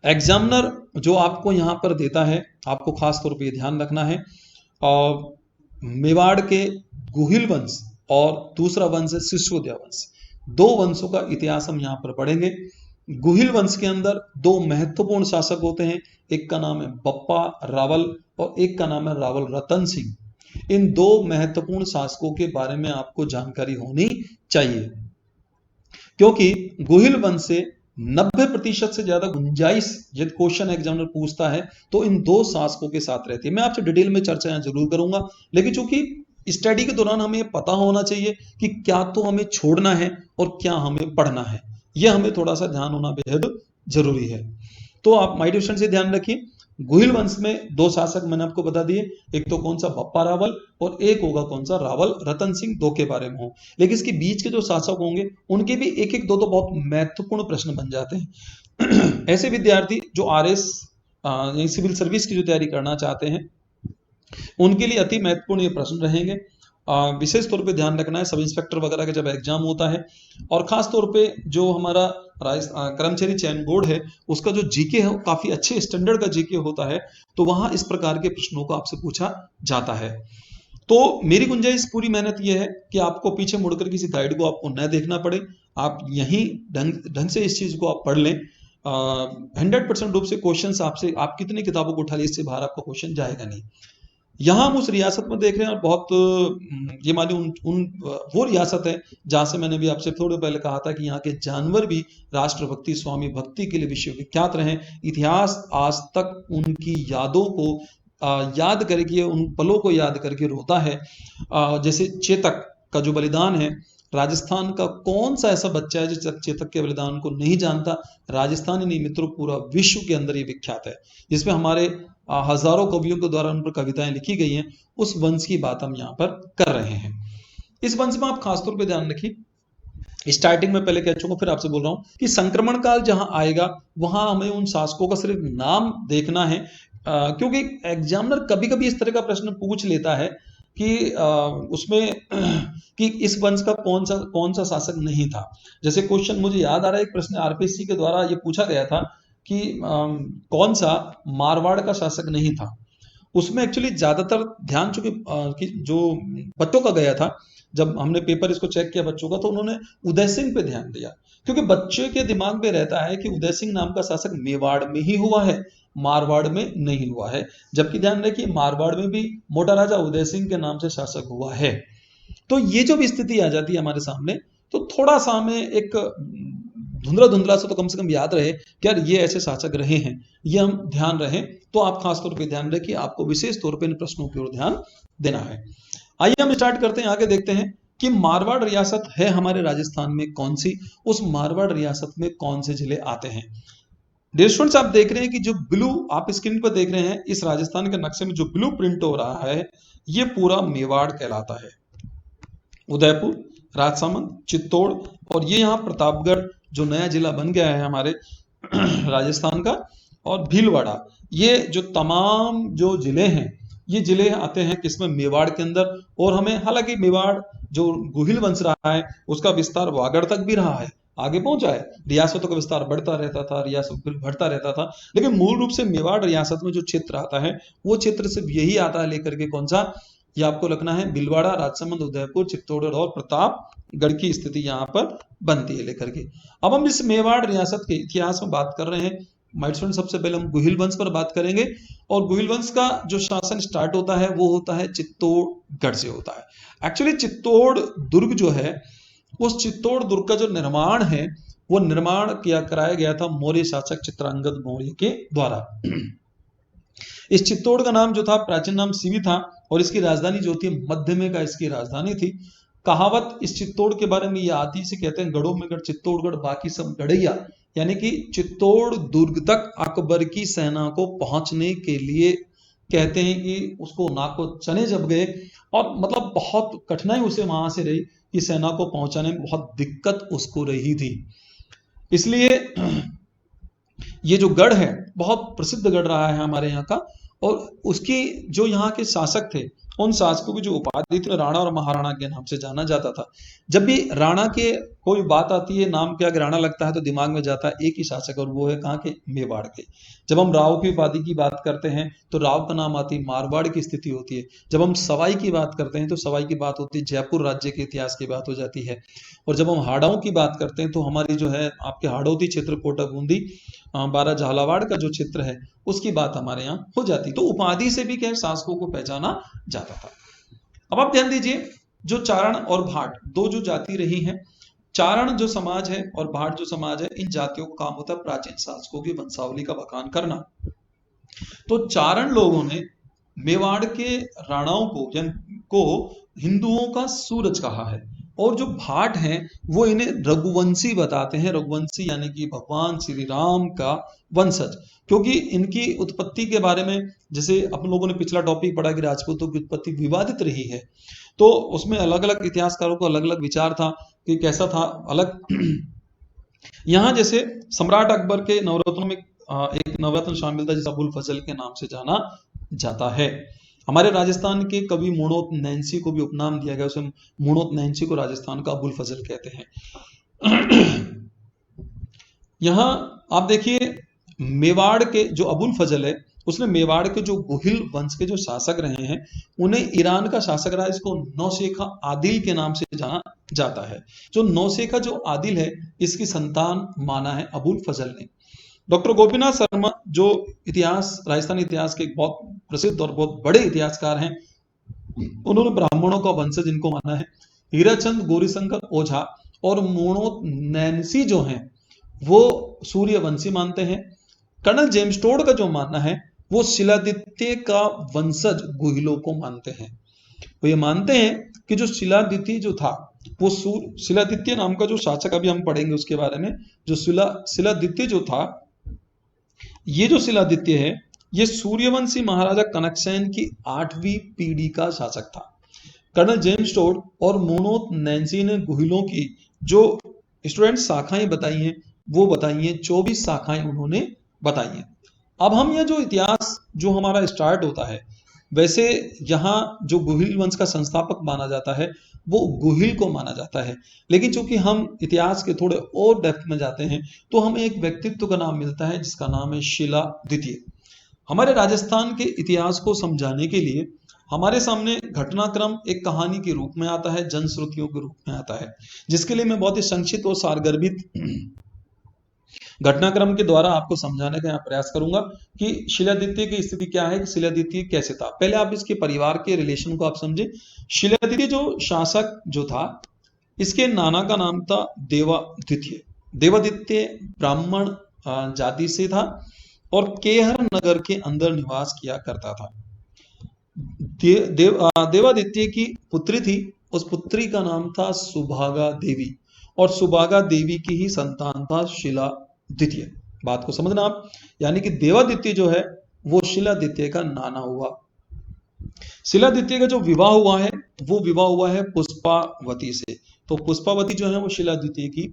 एग्जामिनर जो आपको यहाँ पर देता है, आपको खास तौर पे ध्यान रखना है, और मेवाड़ के गुहिल वंश और दूसरा वंश है सिसोदिया वंश, दो वंशों का इतिहास हम यहाँ पर पढ़ेंगे। गुहिल वंश के अंदर दो महत्वपूर्ण शासक होते हैं, एक का नाम है बप्पा रावल और एक का नाम है रावल रतन सिंह। इन दो महत्वपूर्ण शासकों के बारे में आपको जानकारी होनी चाहिए, क्योंकि गुहिल वंश से 90% से ज्यादा गुंजाइश यदि क्वेश्चन एग्जामिनर पूछता है तो इन दो शासकों के साथ रहती है। मैं आपसे डिटेल में चर्चा यहाँ जरूर करूंगा, लेकिन चूंकि स्टडी के दौरान हमें पता होना चाहिए कि क्या तो हमें छोड़ना है और क्या हमें पढ़ना है, यह हमें थोड़ा सा ध्यान होना बेहद जरूरी है। तो आप माय डियर स्टूडेंट से ध्यान रखिए, गुहिल वंश में दो शासक मैंने आपको बता दिए, एक तो कौन सा बप्पा रावल और एक होगा कौन सा रावल रतन सिंह, दो के बारे में हो। लेकिन इसके बीच के जो शासक होंगे उनके भी एक एक दो दो बहुत महत्वपूर्ण प्रश्न बन जाते हैं। ऐसे विद्यार्थी जो आरएस सिविल सर्विस की जो तैयारी करना चाहते हैं उनके लिए अति महत्वपूर्ण ये प्रश्न रहेंगे। विशेष तौर पे ध्यान रखना है सब इंस्पेक्टर वगैरह का जब एग्जाम होता है, और खास तौर पे जो हमारा कर्मचारी चयन बोर्ड है उसका जो जीके है वो काफी अच्छे स्टैंडर्ड का जीके होता है, तो वहां इस प्रकार के प्रश्नों को आपसे पूछा जाता है। तो मेरी गुंजाइश पूरी मेहनत ये है कि आपको पीछे मुड़कर किसी गाइड को आपको न देखना पड़े, आप यहीं ढंग से इस चीज को आप पढ़ लें। 100% रूप से क्वेश्चन आपसे, आप कितनी किताबों को उठा ली, इससे बाहर आपका क्वेश्चन जाएगा नहीं। यहाँ हम उस रियासत में देख रहे हैं, और बहुत ये मानिए वो रियासत है जहां से मैंने भी आपसे थोड़े पहले कहा था कि यहाँ के जानवर भी राष्ट्रभक्ति स्वामी भक्ति के लिए विश्वविख्यात रहे। इतिहास आज तक उनकी यादों को याद करके, उन पलों को याद करके रोता है। जैसे चेतक का जो बलिदान है, राजस्थान का कौन सा ऐसा बच्चा है जो चेतक के बलिदान को नहीं जानता। राजस्थान ही नहीं मित्रों, पूरा विश्व के अंदर ये विख्यात है, जिसमें हमारे हजारों कवियों के द्वारा उन पर कविताएं लिखी गई हैं। उस वंश की बात हम यहाँ पर कर रहे हैं। इस वंश में आप खासतौर पे ध्यान रखिए, स्टार्टिंग में पहले कह चुका, फिर आपसे बोल रहा हूं कि संक्रमण काल जहां आएगा वहां हमें उन शासकों का सिर्फ नाम देखना है, क्योंकि एग्जामिनर कभी कभी इस तरह का प्रश्न पूछ लेता है कि उसमें कि इस वंश का कौन सा शासक नहीं था। जैसे क्वेश्चन मुझे याद आ रहा है, एक प्रश्न आरपीएससी के द्वारा ये पूछा गया था कि कौन सा मारवाड़ का शासक नहीं था। उसमें एक्चुअली ज्यादातर ध्यान चूंकि कि जो बच्चों का गया था, जब हमने पेपर इसको चेक किया बच्चों का, तो उन्होंने उदय सिंह पे ध्यान दिया, क्योंकि बच्चे के दिमाग में रहता है कि उदय सिंह नाम का शासक मेवाड़ में ही हुआ है, मारवाड़ में नहीं हुआ है। जबकि ध्यान रखिए मारवाड़ में भी मोटा राजा उदय सिंह के नाम से शासक हुआ है। तो ये जब स्थिति आ जाती है हमारे सामने, तो थोड़ा सा हमें एक धुंधला धुंधला सा तो कम से कम याद रहे कि यार ये ऐसे शासक रहे हैं, ये हम ध्यान रहे। तो आप खासतौर पर ध्यान रखिए, आपको विशेष तौर पर इन प्रश्नों की ओर ध्यान देना है। आइए हम स्टार्ट करते हैं, आगे देखते हैं कि मारवाड़ रियासत है हमारे राजस्थान में कौन सी, उस मारवाड़ रियासत में कौन से जिले आते हैं। डियर स्टूडेंट्स, आप देख रहे हैं कि जो ब्लू आप स्क्रीन पर देख रहे हैं, इस राजस्थान के नक्शे में जो ब्लू प्रिंट हो रहा है ये पूरा मेवाड़ कहलाता है। उदयपुर, राजसमंद, चित्तौड़ और ये यहाँ प्रतापगढ़ जो नया जिला बन गया है हमारे राजस्थान का, और भीलवाड़ा, ये जो तमाम जो जिले हैं ये जिले आते हैं किसमें, मेवाड़ के अंदर। और हमें हालांकि मेवाड़ जो गुहिल वंश रहा है उसका विस्तार वागड़ तक भी रहा है, आगे पहुंचा है, रियासतों का विस्तार बढ़ता रहता था, रियासत बढ़ता रहता था, लेकिन मूल रूप से मेवाड़ रियासत में जो क्षेत्र आता है वो क्षेत्र सिर्फ यही आता है लेकर के, कौन सा, ये आपको लिखना है। भीलवाड़ा, राजसमंद, उदयपुर, चित्तौड़गढ़ और प्रतापगढ़ की स्थिति यहाँ पर बनती है लेकर के। अब हम इस मेवाड़ रियासत के इतिहास में बात कर रहे हैं। माय स्टूडेंट, सबसे पहले हम गुहिल वंश पर बात करेंगे, और गुहिल वंश का जो शासन स्टार्ट होता है वो होता है चित्तौड़गढ़ से होता है। एक्चुअली चित्तौड़ दुर्ग जो है, उस चित्तौड़ दुर्ग का जो निर्माण है वो निर्माण कराया गया था मौर्य शासक चित्रांगद मौर्य के द्वारा। इस चित्तौड़ का नाम जो था, प्राचीन नाम सिवी था, और इसकी राजधानी जो थी मध्य में का इसकी राजधानी थी। कहावत इस चित्तौड़ के बारे में ये आती से कहते हैं, गढ़ों में गढ़ चित्तौड़गढ़ बाकी सब गढ़ैया, यानी कि चित्तौड़ दुर्ग तक अकबर की सेना को पहुंचने के लिए कहते हैं कि उसको नाको चने जब गए, और मतलब बहुत कठिनाई उसे वहां से रही कि सेना को पहुंचाने में बहुत दिक्कत उसको रही थी। इसलिए ये जो गढ़ है बहुत प्रसिद्ध गढ़ रहा है हमारे यहाँ का, और उसकी जो यहाँ के शासक थे, उन शासकों की जो उपाधि थी राणा और महाराणा के नाम से जाना जाता था। जब भी राणा के कोई बात आती है, नाम के आगे राणा लगता है तो दिमाग में जाता है एक ही शासक, और वो है कहाँ के, मेवाड़ के। जब हम राव की उपाधि की बात करते हैं तो राव का नाम आती है, मारवाड़ की स्थिति होती है। जब हम सवाई की बात करते हैं तो सवाई की बात होती है, जयपुर राज्य के इतिहास की बात हो जाती है। और जब हम हाड़ाओं की बात करते हैं तो हमारी जो है आपके हाड़ौती क्षेत्र, कोटा बूंदी, बारह झालावाड़ का जो क्षेत्र है उसकी बात हमारे यहाँ हो जाती। तो उपाधि से भी क्या शासकों को पहचाना जाता था। अब आप ध्यान दीजिए, जो चारण और भाट दो जो जाति रही हैं, चारण जो समाज है और भाट जो समाज है, इन जातियों का काम होता है प्राचीन शासकों की वंशावली का बखान करना। तो चारण लोगों ने मेवाड़ के राणाओं को हिंदुओं का सूरज कहा है, और जो भाट हैं वो इन्हें रघुवंशी बताते हैं। रघुवंशी यानी कि भगवान श्री राम का वंशज, क्योंकि इनकी उत्पत्ति के बारे में, जैसे अपन लोगों ने पिछला टॉपिक पढ़ा कि राजपूतों की उत्पत्ति विवादित रही है, तो उसमें अलग अलग इतिहासकारों को अलग अलग विचार था कि कैसा था अलग। यहाँ जैसे सम्राट अकबर के नवरत्नों में एक नवरत्न शामिल था जिसे अबुल फजल के नाम से जाना जाता है। हमारे राजस्थान के कवि मुणोत नैन्सी को भी उपनाम दिया गया, उसे मुणोत नैन्सी को राजस्थान का अबुल फजल कहते हैं। यहाँ आप देखिए, मेवाड़ के जो अबुल फजल है, उसने मेवाड़ के जो गुहिल वंश के जो शासक रहे हैं उन्हें ईरान का शासक रहा, इसको नौशेखा आदिल के नाम से जाना जाता है। जो नौशेखा जो आदिल है, इसकी संतान माना है अबुल फजल ने। डॉक्टर गोपीनाथ शर्मा जो राजस्थानी इतिहास के एक बहुत प्रसिद्ध और बहुत बड़े इतिहासकार हैं, उन्होंने ब्राह्मणों का वंशज इनको माना है। हीराचंद गौरीशंकर ओझा और मुणोत नैन्सी जो हैं वो सूर्यवंशी मानते हैं। कर्नल जेम्स टोड का जो मानना है वो शिलादित्य का वंशज गुहिलों को मानते हैं। वो ये मानते हैं कि जो शिलादित्य जो था वो शिलादित्य नाम का जो शासक, अभी हम पढ़ेंगे उसके बारे में, जो शिलादित्य जो था, ये जो शिलादित्य है ये सूर्यवंशी महाराजा कनकसेन की 8वीं पीढ़ी का शासक था। कर्नल जेम्स टोड और मुणोत नैन्सी ने गुहिलों की जो स्टूडेंट शाखाएं बताई हैं वो बताई हैं, 24 शाखाएं उन्होंने बताई हैं। अब हम यह जो इतिहास जो हमारा स्टार्ट होता है, वैसे यहाँ जो गुहिल वंश का संस्थापक माना जाता है वो गुहिल को माना जाता है, लेकिन चूंकि हम इतिहास के थोड़े और डेप्थ में जाते हैं तो हमें एक व्यक्तित्व का नाम मिलता है जिसका नाम है शिलादित्य। हमारे राजस्थान के इतिहास को समझाने के लिए हमारे सामने घटनाक्रम एक कहानी के रूप में आता है, जनश्रुतियों के रूप में आता है, जिसके लिए मैं बहुत ही संक्षिप्त और सारगर्भित घटनाक्रम के द्वारा आपको समझाने का यहाँ प्रयास करूंगा कि शिलादित्य की स्थिति क्या है, शिलादित्य कैसे था। पहले आप इसके परिवार के रिलेशन को आप समझे। शिलादित्य जो शासक जो था, इसके नाना का नाम था देवादित्य। देवादित्य ब्राह्मण जाति से था और केहर नगर के अंदर निवास किया करता था। देवादित्य की पुत्री थी, उस पुत्री का नाम था सुभागा देवी, और सुभागा देवी की ही संतान था शिलादित्य। बात को समझना आप, यानी कि देवादित्य जो है वो शिलादित्य का नाना हुआ। शिलादित्य का जो विवाह हुआ है वो विवाह हुआ है पुष्पावती से, तो पुष्पावती जो है वो शिलादित्य की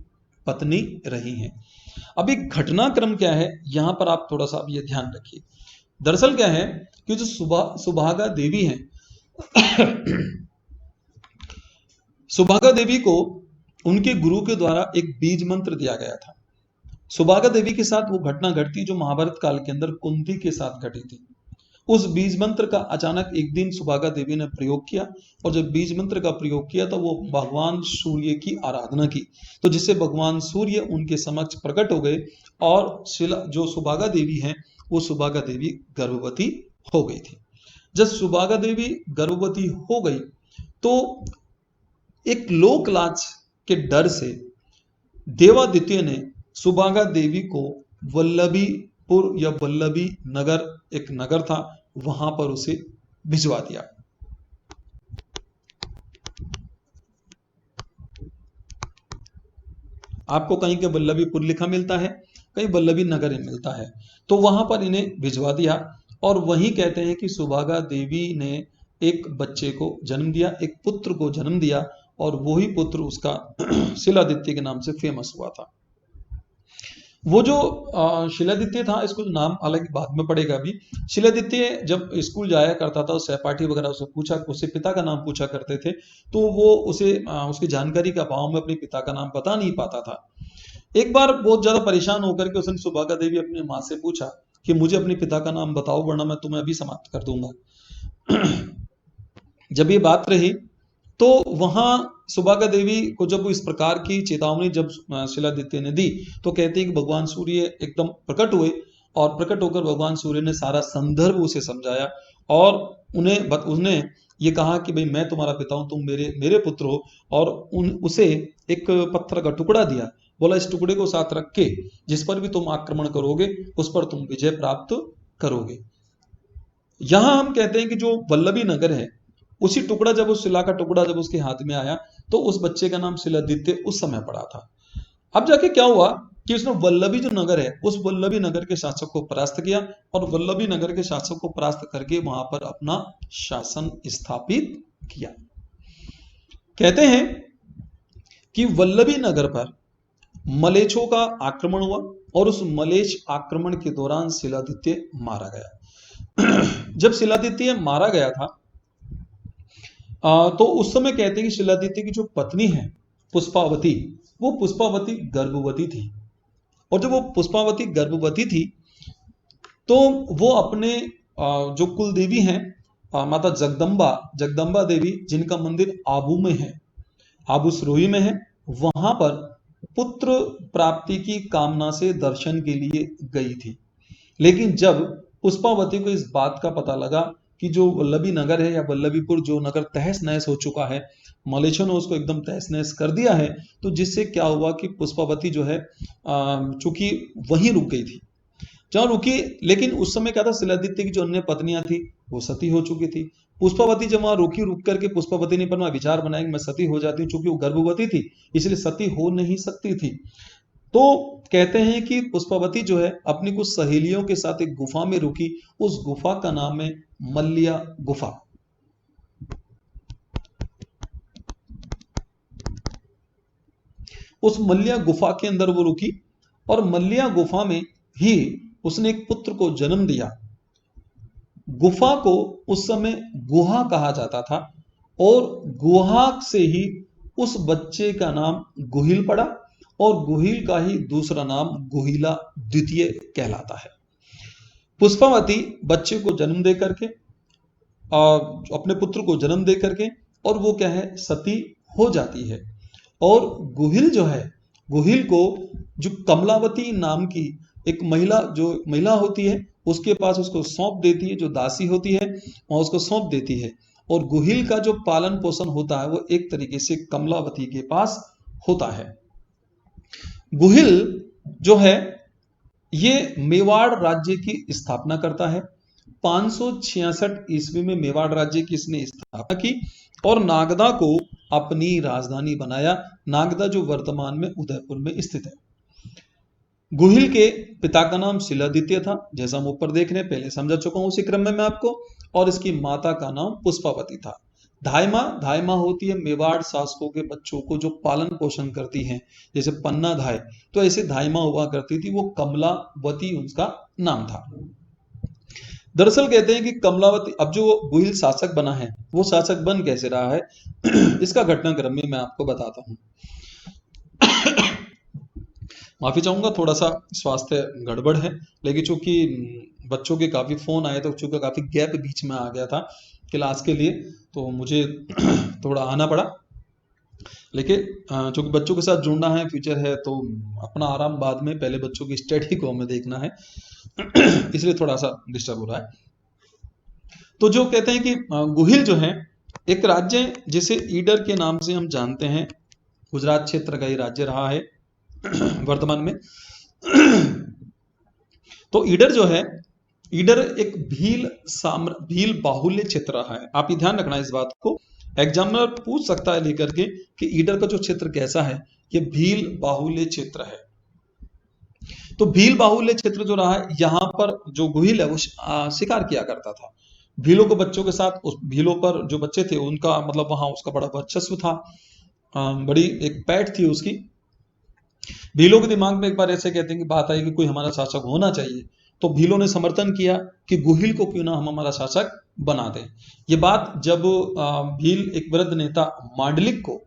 पत्नी रही हैं। अभी घटनाक्रम क्या है यहां पर आप थोड़ा सा ये ध्यान रखिए। दरअसल क्या है कि जो सुभागा देवी हैं सुभागा देवी को उनके गुरु के द्वारा एक बीज मंत्र दिया गया था। सुभागा देवी के साथ वो घटना घटती जो महाभारत काल के अंदर कुंती के साथ घटी थी। उस बीज मंत्र का अचानक एक दिन सुभागा देवी ने प्रयोग किया, और जब बीज मंत्र का प्रयोग किया तो वो भगवान सूर्य की आराधना की, तो जिससे भगवान सूर्य उनके समक्ष प्रकट हो गए, और जो सुभागा देवी हैं वो सुभागा देवी गर्भवती हो गई थी। जब सुभागा देवी गर्भवती हो गई तो एक लोक लाज के डर से देवादित्य ने सुभागा देवी को वल्लभीपुर या वल्लभी नगर, एक नगर था, वहां पर उसे भिजवा दिया। आपको कहीं के वल्लभीपुर लिखा मिलता है, कहीं वल्लभी नगर मिलता है, तो वहां पर इन्हें भिजवा दिया। और वही कहते हैं कि सुभागा देवी ने एक बच्चे को जन्म दिया, एक पुत्र को जन्म दिया, और वही पुत्र उसका शिलादित्य के नाम से फेमस हुआ था। वो जो शिलादित्य था, इसको नाम अलग बाद में पड़ेगा अभी। शिलादित्य जब स्कूल जाया करता था, सहपाठी वगैरह उससे पूछा, उससे पिता का नाम पूछा करते थे, तो वो उसे उसकी जानकारी का अभाव में अपने पिता का नाम बता नहीं पाता था। एक बार बहुत ज्यादा परेशान होकर के उसने सुभागा देवी अपनी माँ से पूछा कि मुझे अपने पिता का नाम बताओ, वरना मैं तुम्हें अभी समाप्त कर दूंगा। जब ये बात रही तो वहां सुभागा देवी को जब इस प्रकार की चेतावनी जब शिलादित्य ने दी, तो कहते हैं कि भगवान सूर्य एकदम प्रकट हुए, और प्रकट होकर भगवान सूर्य ने सारा संदर्भ उसे समझाया, और उन्हें ये कहा कि भाई मैं तुम्हारा पिता हूं, तुम मेरे पुत्र हो, और उसे एक पत्थर का टुकड़ा दिया, बोला इस टुकड़े को साथ रख के जिस पर भी तुम आक्रमण करोगे उस पर तुम विजय प्राप्त करोगे। यहां हम कहते हैं कि जो वल्लभी नगर है, उसी टुकड़ा जब उस शिला का टुकड़ा जब उसके हाथ में आया, तो उस बच्चे का नाम शिलादित्य उस समय पड़ा था। अब जाके क्या हुआ कि उसने वल्लभी जो नगर है, उस वल्लभी नगर के शासक को परास्त किया, और वल्लभी नगर के शासक को परास्त करके वहां पर अपना शासन स्थापित किया। कहते हैं कि वल्लभी नगर पर मलेच्छों का आक्रमण हुआ, और उस मलेच्छ आक्रमण के दौरान शिलादित्य मारा गया। जब शिलादित्य मारा गया था, तो उस समय कहते हैं कि शिलादित्य की जो पत्नी है पुष्पावती, वो पुष्पावती गर्भवती थी, और जब वो पुष्पावती गर्भवती थी तो वो अपने जो कुल देवी हैं माता जगदम्बा देवी, जिनका मंदिर आबू में है, आबू सिरोही में है, वहां पर पुत्र प्राप्ति की कामना से दर्शन के लिए गई थी। लेकिन जब पुष्पावती को इस बात का पता लगा कि जो वल्लभी नगर है या वल्लभीपुर जो नगर तहस नहस हो चुका है, मलेच्छों ने उसको एकदम तहस नहस कर दिया है, तो जिससे क्या हुआ कि पुष्पावती जो है चूंकि वहीं रुक गई थी जहां रुकी। लेकिन उस समय क्या था, शिलादित्य की जो अन्य पत्नियां थी वो सती हो चुकी थी। पुष्पावती जब वहां रुक करके पुष्पावती ने अपना विचार बनाया कि मैं सती हो जाती हूँ, चूंकि वो गर्भवती थी इसलिए सती हो नहीं सकती थी। तो कहते हैं कि पुष्पावती जो है अपनी कुछ सहेलियों के साथ एक गुफा में रुकी, उस गुफा का नाम है मल्लिया गुफा। उस मल्लिया गुफा के अंदर वो रुकी, और मल्लिया गुफा में ही उसने एक पुत्र को जन्म दिया। गुफा को उस समय गुहा कहा जाता था, और गुहा से ही उस बच्चे का नाम गुहिल पड़ा, और गुहिल का ही दूसरा नाम गुहिला द्वितीय कहलाता है। पुष्पावती बच्चे को जन्म दे करके अपने पुत्र को जन्म दे करके, और वो क्या है, सती हो जाती है। और गुहिल जो है, गुहिल को जो कमलावती नाम की एक महिला होती है, उसके पास उसको सौंप देती है, जो दासी होती है वहां उसको सौंप देती है, और गुहिल का जो पालन पोषण होता है वो एक तरीके से कमलावती के पास होता है। गुहिल जो है ये मेवाड़ राज्य की स्थापना करता है। 566 ईस्वी में मेवाड़ राज्य की इसने स्थापना की, और नागदा को अपनी राजधानी बनाया। नागदा जो वर्तमान में उदयपुर में स्थित है। गुहिल के पिता का नाम शिलादित्य था, जैसा हम ऊपर देख रहे हैं, पहले समझा चुका हूं उसी क्रम में मैं आपको, और इसकी माता का नाम पुष्पावती था। धायमा होती है मेवाड़ शासकों के बच्चों को जो पालन पोषण करती हैं, जैसे पन्ना धाय, तो ऐसे धायमा हुआ करती थी, वो कमलावती उनका नाम था। दरअसल कहते हैं कि कमलावती, अब जो गुहिल शासक बना है वो शासक बन कैसे रहा है इसका घटनाक्रम में मैं आपको बताता हूं। माफी चाहूंगा, थोड़ा सा स्वास्थ्य गड़बड़ है, लेकिन चूंकि बच्चों के काफी फोन आए तो चूंकि काफी गैप बीच में आ गया था क्लास के लिए, तो मुझे थोड़ा आना पड़ा। लेकिन चूंकि बच्चों के साथ जुड़ना है, फ्यूचर है, तो अपना आराम बाद में, पहले बच्चों की स्टडी को हमें देखना है। इसलिए थोड़ा सा डिस्टर्ब हो रहा है। तो जो कहते हैं कि गुहिल जो है एक राज्य है जिसे ईडर के नाम से हम जानते हैं, गुजरात क्षेत्र का ये राज्य रहा है वर्तमान में। तो ईडर जो है, ईडर एक भील बाहुल्य क्षेत्र रहा है। आप ये ध्यान रखना इस बात को, एग्जामिनर पूछ सकता है लेकर के कि ईडर का जो क्षेत्र कैसा है, ये भील बाहुल्य क्षेत्र है। तो भील बाहुल्य क्षेत्र जो रहा है, यहाँ पर जो गुहिल है वो शिकार किया करता था। भीलों के बच्चों के साथ, उस भीलों पर जो बच्चे थे उनका मतलब वहां उसका बड़ा वर्चस्व था, बड़ी एक पैठ थी उसकी। भीलों के दिमाग में एक बार ऐसे कहते हैं कि बात आई कि कोई हमारा शासक होना चाहिए, तो भीलों ने समर्थन किया कि गुहिल को क्यों ना हम हमारा शासक बना दें। ये बात जब भील एक वृद्ध नेता मांडलिक को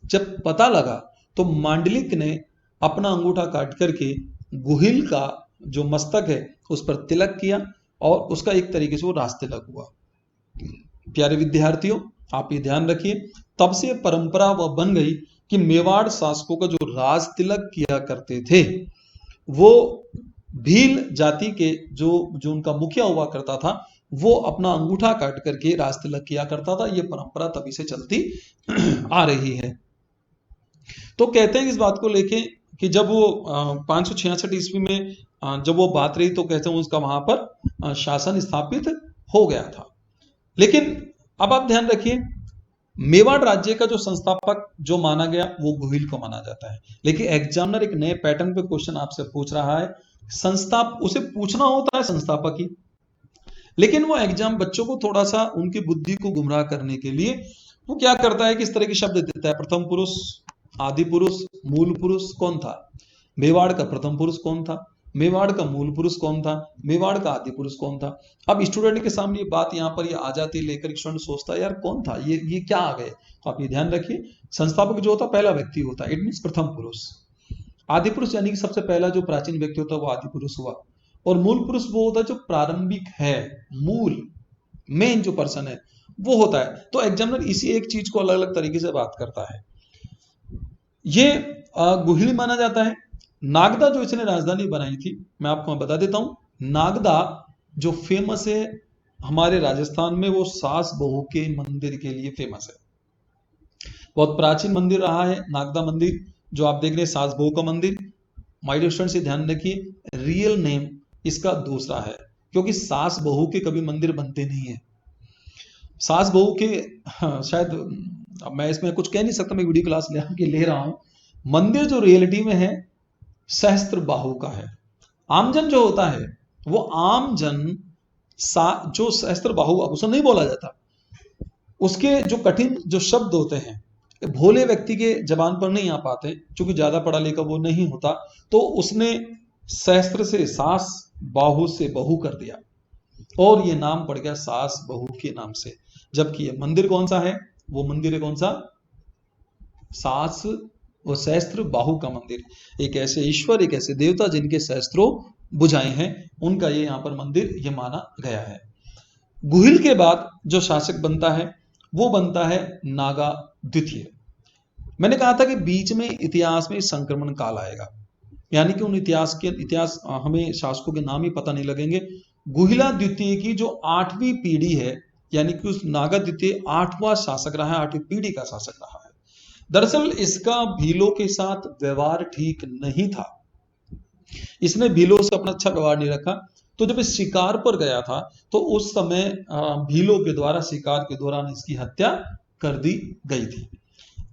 जब पता लगा, तो मांडलिक ने अपना अंगूठा काट करके गुहिल का जो मस्तक है उस पर तिलक किया, और उसका एक तरीके से वो राज तिलक हुआ। प्यारे विद्यार्थियों, आप ये ध्यान रखिए, तब से परंपरा वह बन गई कि मेवाड़ शासकों का जो राज तिलक किया करते थे, वो भील जाति के जो उनका मुखिया हुआ करता था, वो अपना अंगूठा काट करके राज तिलक किया करता था। ये परंपरा तभी से चलती आ रही है। तो कहते हैं इस बात को लेके कि जब वो 566 ईस्वी में जब वो बात रही, तो कहते हैं उसका वहां पर शासन स्थापित हो गया था। लेकिन अब आप ध्यान रखिए, मेवाड़ राज्य का जो संस्थापक जो माना गया वो गुहिल को माना जाता है। लेकिन एग्जामिनर एक नए पैटर्न पे क्वेश्चन आपसे पूछ रहा है, उसे पूछना होता है संस्थापक ही, लेकिन वो एग्जाम बच्चों को थोड़ा सा उनकी बुद्धि को गुमराह करने के लिए वो क्या करता है कि इस तरह के शब्द देता है। प्रथम पुरुष, आदि पुरुष, मूल पुरुष कौन था? मेवाड़ का प्रथम पुरुष कौन था? मेवाड़ का मूल पुरुष कौन था? मेवाड़ का आदि पुरुष कौन था? अब स्टूडेंट के सामने ये बात यहाँ पर ये आ जाती है, लेकर स्टूडेंट सोचता है यार कौन था, ये क्या आ गए। तो आप ये ध्यान रखिए, संस्थापक जो होता पहला व्यक्ति होता है, इट मीन प्रथम पुरुष। आदि पुरुष यानी कि सबसे पहला जो प्राचीन व्यक्ति होता है वो आदि पुरुष हुआ, और मूल पुरुष वो होता है जो प्रारंभिक है, मूल मेन जो पर्सन है वो होता है। तो एग्जामिनर इसी एक चीज को अलग अलग तरीके से बात करता है। ये गुहिल माना जाता है। नागदा जो इसने राजधानी बनाई थी, मैं आपको बता देता हूं, नागदा जो फेमस है हमारे राजस्थान में, वो सास बहू के मंदिर के लिए फेमस है। बहुत प्राचीन मंदिर रहा है नागदा मंदिर, जो आप देख रहे हैं सास बहू का मंदिर। माय डियर स्टूडेंट्स, ध्यान रखिए, रियल नेम इसका दूसरा है, क्योंकि सास बहू के कभी मंदिर बनते नहीं है। सास बहू के शायद अब मैं इसमें कुछ कह नहीं सकता, मैं वीडियो क्लास ले रहा हूं। मंदिर जो रियलिटी में है सहस्त्र बाहु का है। आमजन जो होता है वो आमजन जो सहस्त्र बाहु, अब उसे नहीं बोला जाता, उसके जो कठिन जो शब्द होते हैं भोले व्यक्ति के जबान पर नहीं आ पाते, क्योंकि ज्यादा पढ़ा लिखा वो नहीं होता, तो उसने सहस्त्र से सास, बाहु से बहु कर दिया, और ये नाम पड़ गया सास बहू के नाम से। जबकि ये मंदिर कौन सा है? वो मंदिर है कौन सा? सास और सहस्त्र बाहु का मंदिर। एक ऐसे ईश्वर, एक ऐसे देवता जिनके सहस्त्रों बुझाएं हैं, उनका ये यहाँ पर मंदिर ये माना गया है। गुहिल के बाद जो शासक बनता है वो बनता है नागा द्वितीय। मैंने कहा था कि बीच में इतिहास में संक्रमण काल आएगा, यानी कि उन इतिहास हमें शासकों के नाम ही पता नहीं लगेंगे। गुहिला द्वितीय की जो 8वीं पीढ़ी है, यानी कि उस नागा द्वितीय 8वां शासक रहा है, 8वीं पीढ़ी का शासक रहा है। दरअसल इसका भीलों के साथ व्यवहार ठीक नहीं था, इसने भीलों से अपना अच्छा व्यवहार नहीं रखा। तो जब इस शिकार पर गया था, तो उस समय भीलों के द्वारा शिकार के दौरान इसकी हत्या कर दी गई थी।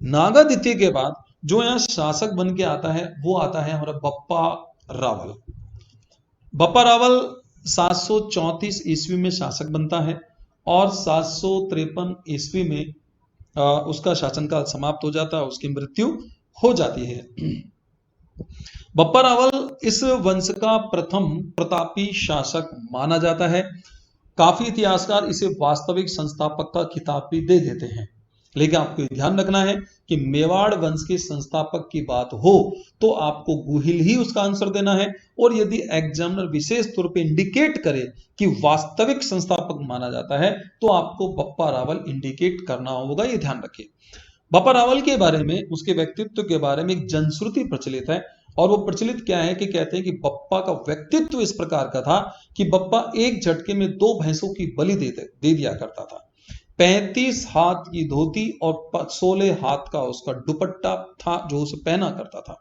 नागा द्वितीय के बाद जो यहाँ शासक बन के आता है वो आता है हमारा बप्पा रावल। बप्पा रावल 734 ईस्वी में शासक बनता है, और 753 ईस्वी में उसका शासनकाल समाप्त हो जाता है, उसकी मृत्यु हो जाती है। बप्पा रावल इस वंश का प्रथम प्रतापी शासक माना जाता है। काफी इतिहासकार इसे वास्तविक संस्थापक का खिताब भी दे देते हैं। लेकिन आपको ध्यान रखना है कि मेवाड़ वंश के संस्थापक की बात हो तो आपको गुहिल ही उसका आंसर देना है, और यदि एग्जामिनर विशेष तौर पे इंडिकेट करे कि वास्तविक संस्थापक माना जाता है तो आपको बप्पा रावल इंडिकेट करना होगा, ये ध्यान रखिए। बप्पा रावल के बारे में, उसके व्यक्तित्व के बारे में एक जनश्रुति प्रचलित है, और वो प्रचलित क्या है कि कहते हैं कि बप्पा का व्यक्तित्व इस प्रकार का था कि बप्पा एक झटके में 2 भैंसों की बलि दे दिया करता था। 35 हाथ की धोती और 16 हाथ का उसका दुपट्टा था जो उसे पहना करता था।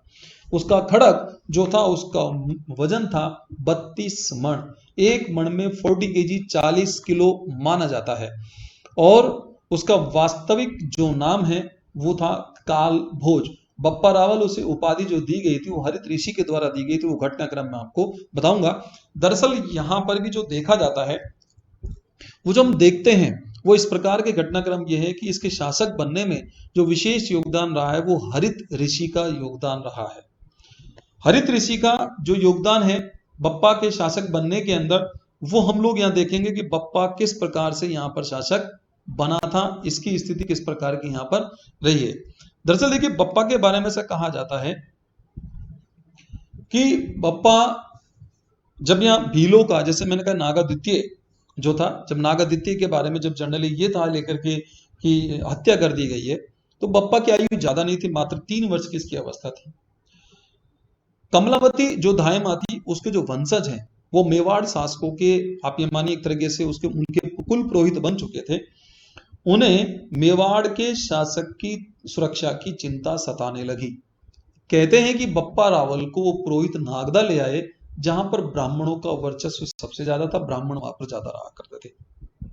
उसका खड़ग जो था, उसका वजन था 32 मण। एक मण में 40 केजी 40 किलो माना जाता है। और उसका वास्तविक जो नाम है वो था काल भोज। बप्पा रावल उसे उपाधि जो दी गई थी वो हरित ऋषि के द्वारा दी गई थी, वो घटनाक्रम में आपको बताऊंगा। दरअसल यहां पर भी जो देखा जाता है, वो जो हम देखते हैं वो इस प्रकार के घटनाक्रम ये है कि इसके शासक बनने में जो विशेष योगदान रहा है वो हरित ऋषि का योगदान रहा है। हरित ऋषि का जो योगदान है बप्पा के शासक बनने के अंदर, वो हम लोग यहाँ देखेंगे कि बप्पा किस प्रकार से यहाँ पर शासक बना था, इसकी स्थिति किस प्रकार की यहाँ पर रही है। दरअसल देखिए, बप्पा के बारे में से कहा जाता है कि बप्पा जब यहाँ भीलों का, जैसे मैंने कहा नागादित्य जो था, जब नागादित्य के बारे में जब जनरली ये था लेकर के कि हत्या कर दी गई है, तो बप्पा की आयु ज्यादा नहीं थी, मात्र 3 वर्ष की इसकी अवस्था थी। कमलावती जो धायमा थी, उसके जो वंशज हैं वो मेवाड़ शासकों के, आप ये मानिए एक तरीके से उसके उनके कुल पुरोहित बन चुके थे। उन्हें मेवाड़ के शासक की सुरक्षा की चिंता सताने लगी। कहते हैं कि बप्पा रावल को वो पुरोहित नागदा ले आए जहां पर ब्राह्मणों का वर्चस्व सबसे ज्यादा था, ब्राह्मण वहां पर ज्यादा रहा करते थे।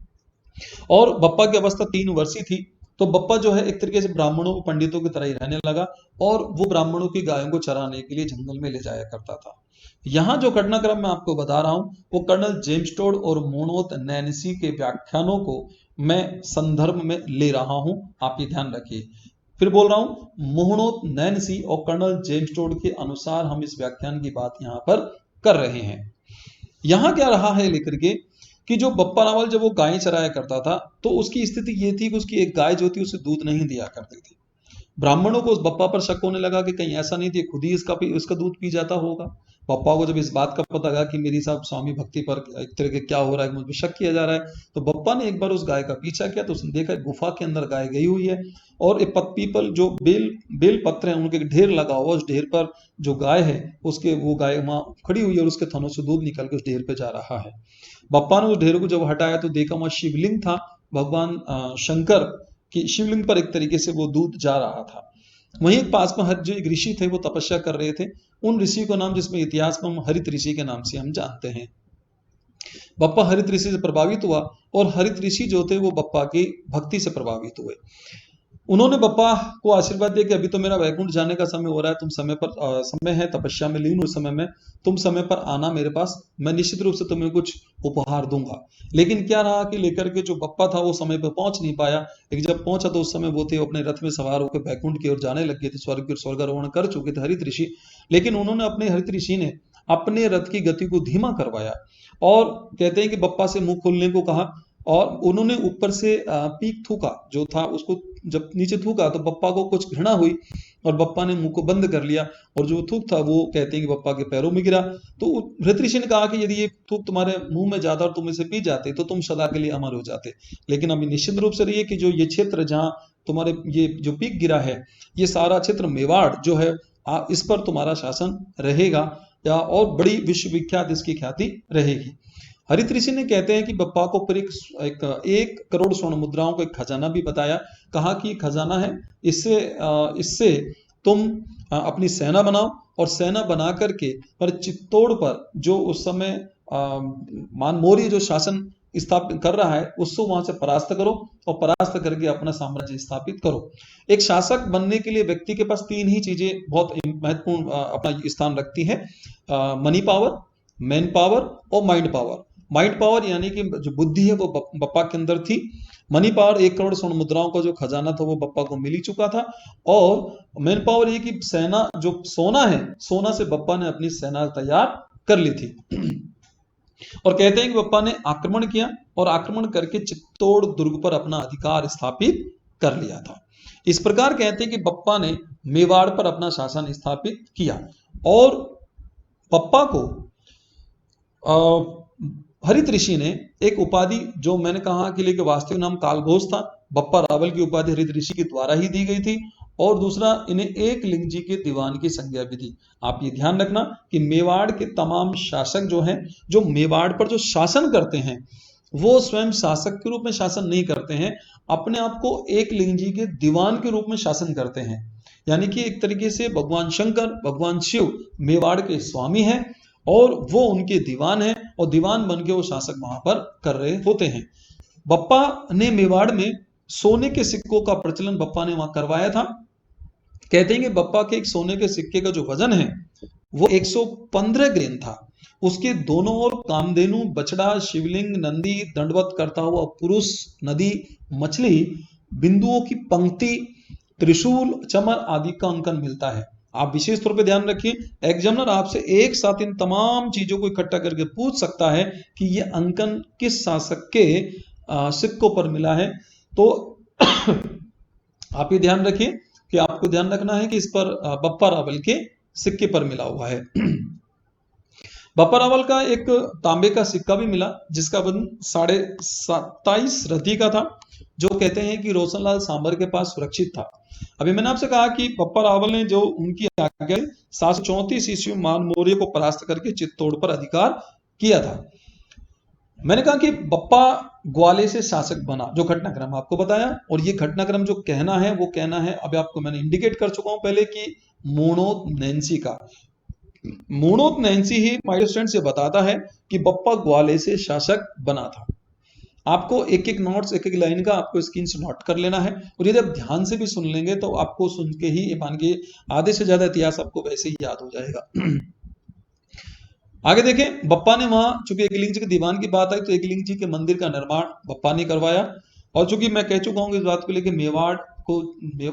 और बप्पा की अवस्था 3 वर्षीय थी, तो बप्पा जो है एक तरीके से ब्राह्मणों पंडितों की तरह ही रहने लगा, और वो ब्राह्मणों की गायों को चराने के लिए जंगल में ले जाया करता था। यहाँ जो घटनाक्रम मैं आपको बता रहा हूं वो कर्नल जेम्स टोड और मोनोत नैन्सी के व्याख्यानों को मैं संदर्भ में ले रहा हूं, आप ये ध्यान रखिए। फिर बोल रहा हूं, मोहनोत नैन्सी और कर्नल जेम्स टोड के अनुसार हम इस व्याख्यान की बात यहां पर कर रहे हैं। यहां क्या रहा है लेकर के कि जो बप्पा रावल जब वो गाय चराया करता था तो उसकी स्थिति ये थी कि उसकी एक गाय जो थी उसे दूध नहीं दिया करती थी। ब्राह्मणों को उस बप्पा पर शक होने लगा कि कहीं ऐसा नहीं थी खुद ही इसका दूध पी जाता होगा। बप्पा को जब इस बात का पता लगा कि मेरी साहब स्वामी भक्ति पर एक तरह के क्या हो रहा है, मुझ पर शक किया जा रहा है, तो बप्पा ने एक बार उस गाय का पीछा किया तो उसने देखा गुफा के अंदर गाय गई हुई है, और एक पीपल जो बेल पत्र है उनके ढेर लगा हुआ, उस ढेर पर जो गाय है उसके, वो गाय वहां खड़ी हुई है और उसके थनों से दूध निकल के उस ढेर पे जा रहा है। बप्पा ने उस ढेर को जब हटाया तो देखा वहां शिवलिंग था, भगवान शंकर की शिवलिंग पर एक तरीके से वो दूध जा रहा था। वहीं पास में जो एक ऋषि थे वो तपस्या कर रहे थे, उन ऋषि का नाम जिसमें इतिहास में हम हरित ऋषि के नाम से हम जानते हैं। बप्पा हरित ऋषि से प्रभावित हुआ, और हरित ऋषि जो थे वो बप्पा की भक्ति से प्रभावित हुए। उन्होंने बप्पा को आशीर्वाद दिया कि अभी तो मेरा वैकुंठ जाने का समय हो रहा है, तुम समय है, तपस्या में लीन उस समय में, तुम समय पर आना मेरे पास, मैं निश्चित रूप से तुम्हें कुछ उपहार दूंगा। लेकिन क्या रहा कि लेकर के जो बप्पा था वो समय पर पहुंच नहीं पाया। लेकिन जब पहुंचा तो उस समय वो थे अपने रथ में सवार होकर वैकुंठ की ओर जाने लगे थे, स्वर्गारोहण कर चुके थे हरित ऋषि। लेकिन उन्होंने अपने हरित ऋषि ने अपने रथ की गति को धीमा करवाया, और कहते हैं कि बप्पा से मुंह खोलने को कहा, और उन्होंने ऊपर से पीक थूका जो था उसको, जब नीचे थूका तो बप्पा को कुछ घृणा हुई और बप्पा ने मुंह को बंद कर लिया, और जो थूक था वो कहते हैं कि बप्पा के पैरों में गिरा। तो ऋषि ने कहा कि यदि ये थूक तुम्हारे मुंह में जाता और तुम इसे पी जाते तो तुम सदा के लिए अमर हो जाते। लेकिन अभी निश्चित रूप से रहिए कि जो ये क्षेत्र जहाँ तुम्हारे ये जो पीक गिरा है, ये सारा क्षेत्र मेवाड़ जो है, इस पर तुम्हारा शासन रहेगा, या और बड़ी विश्वविख्यात इसकी ख्याति रहेगी। हरित ऋषि ने कहते हैं कि बप्पा को फिर एक करोड़ स्वर्ण मुद्राओं का एक खजाना भी बताया, कहा कि खजाना है, इससे तुम अपनी सेना बनाओ, और सेना बना करके पर चित्तौड़ पर जो उस समय मान मौर्य जो शासन स्थापित कर रहा है उसको वहां से परास्त करो, और परास्त करके अपना साम्राज्य स्थापित करो। एक शासक बनने के लिए व्यक्ति के पास 3 ही चीजें बहुत महत्वपूर्ण अपना स्थान रखती है, मनी पावर, मैन पावर और माइंड पावर। माइंड पावर यानी कि जो बुद्धि है वो बप्पा के अंदर थी। मनी पावर 1 करोड़ स्वर्ण मुद्राओं का जो खजाना था वो बप्पा को मिल ही चुका था। और मैन पावर ये कि सेना जो सोना है, सोना से बप्पा ने अपनी सेना तैयार कर ली थी। और कहते हैं कि बप्पा ने आक्रमण किया, और आक्रमण करके चित्तौड़ दुर्ग पर अपना अधिकार स्थापित कर लिया था। इस प्रकार कहते हैं कि बप्पा ने मेवाड़ पर अपना शासन स्थापित किया और बप्पा को हरित ऋषि ने एक उपाधि, जो मैंने कहा कि लेके वास्तविक नाम कालभोज था, बप्पा रावल की उपाधि हरित ऋषि के द्वारा ही दी गई थी। और दूसरा, इन्हें एक लिंग जी के दीवान की संज्ञा भी दी। आप ये ध्यान रखना कि मेवाड़ के तमाम शासक जो हैं, जो मेवाड़ पर जो शासन करते हैं, वो स्वयं शासक के रूप में शासन नहीं करते हैं, अपने आप को एक लिंग जी के दीवान के रूप में शासन करते हैं। यानी कि एक तरीके से भगवान शंकर, भगवान शिव मेवाड़ के स्वामी हैं और वो उनके दीवान हैं, और दीवान बन के वो शासक वहां पर कर रहे होते हैं। बप्पा ने मेवाड़ में सोने के सिक्कों का प्रचलन बप्पा ने वहां करवाया था। कहते हैं कि बप्पा के एक सोने के सिक्के का जो वजन है वो 115 ग्रेन था। उसके दोनों ओर कामधेनु, बछड़ा, शिवलिंग, नंदी, दंडवत करता हुआ पुरुष, नदी, मछली, बिंदुओं की पंक्ति, त्रिशूल, चमर आदि का अंकन मिलता है। आप विशेष तौर पे ध्यान रखिए, एग्जामिनर आपसे एक साथ इन तमाम चीजों को इकट्ठा करके पूछ सकता है कि ये अंकन किस शासक के सिक्कों पर मिला है। तो आप ये ध्यान रखिए कि आपको ध्यान रखना है कि इस पर बप्पा रावल के सिक्के पर मिला हुआ है। बप्पा रावल का एक तांबे का सिक्का भी मिला, जिसका वजन 27.5 रति का था, जो कहते हैं कि रोशनलाल सांबर के पास सुरक्षित था। अभी मैंने आपसे कहा कि बप्पा रावल ने जो उनकी आज्ञा 734 ईस्वी में मान मौर्य को परास्त करके चित्तौड़ पर अधिकार किया था। मैंने कहा कि बप्पा ग्वाले से शासक बना, जो घटनाक्रम आपको बताया, और ये घटनाक्रम जो कहना है वो कहना है, अभी आपको मैंने इंडिकेट कर चुका हूं पहले कि मोणोत नैन्सी का। मोणोत नैन्सी ही माय स्टूडेंट्स ये बताता है कि बप्पा ग्वाले से शासक बना था। आपको एक एक नोट्स, एक एक लाइन का आपको स्क्रीन से नोट कर लेना है, और यदि आप ध्यान से भी सुन लेंगे तो आपको सुन के ही मान के आधे से ज्यादा इतिहास आपको वैसे ही याद हो जाएगा। आगे देखें, बप्पा ने वहां, चूंकि एकलिंग जी के दीवान की बात आई, तो एकलिंग जी के मंदिर का निर्माण बप्पा ने करवाया। और चूंकि मैं कह चुका हूं इस बात को लेकर, मेवाड़ को,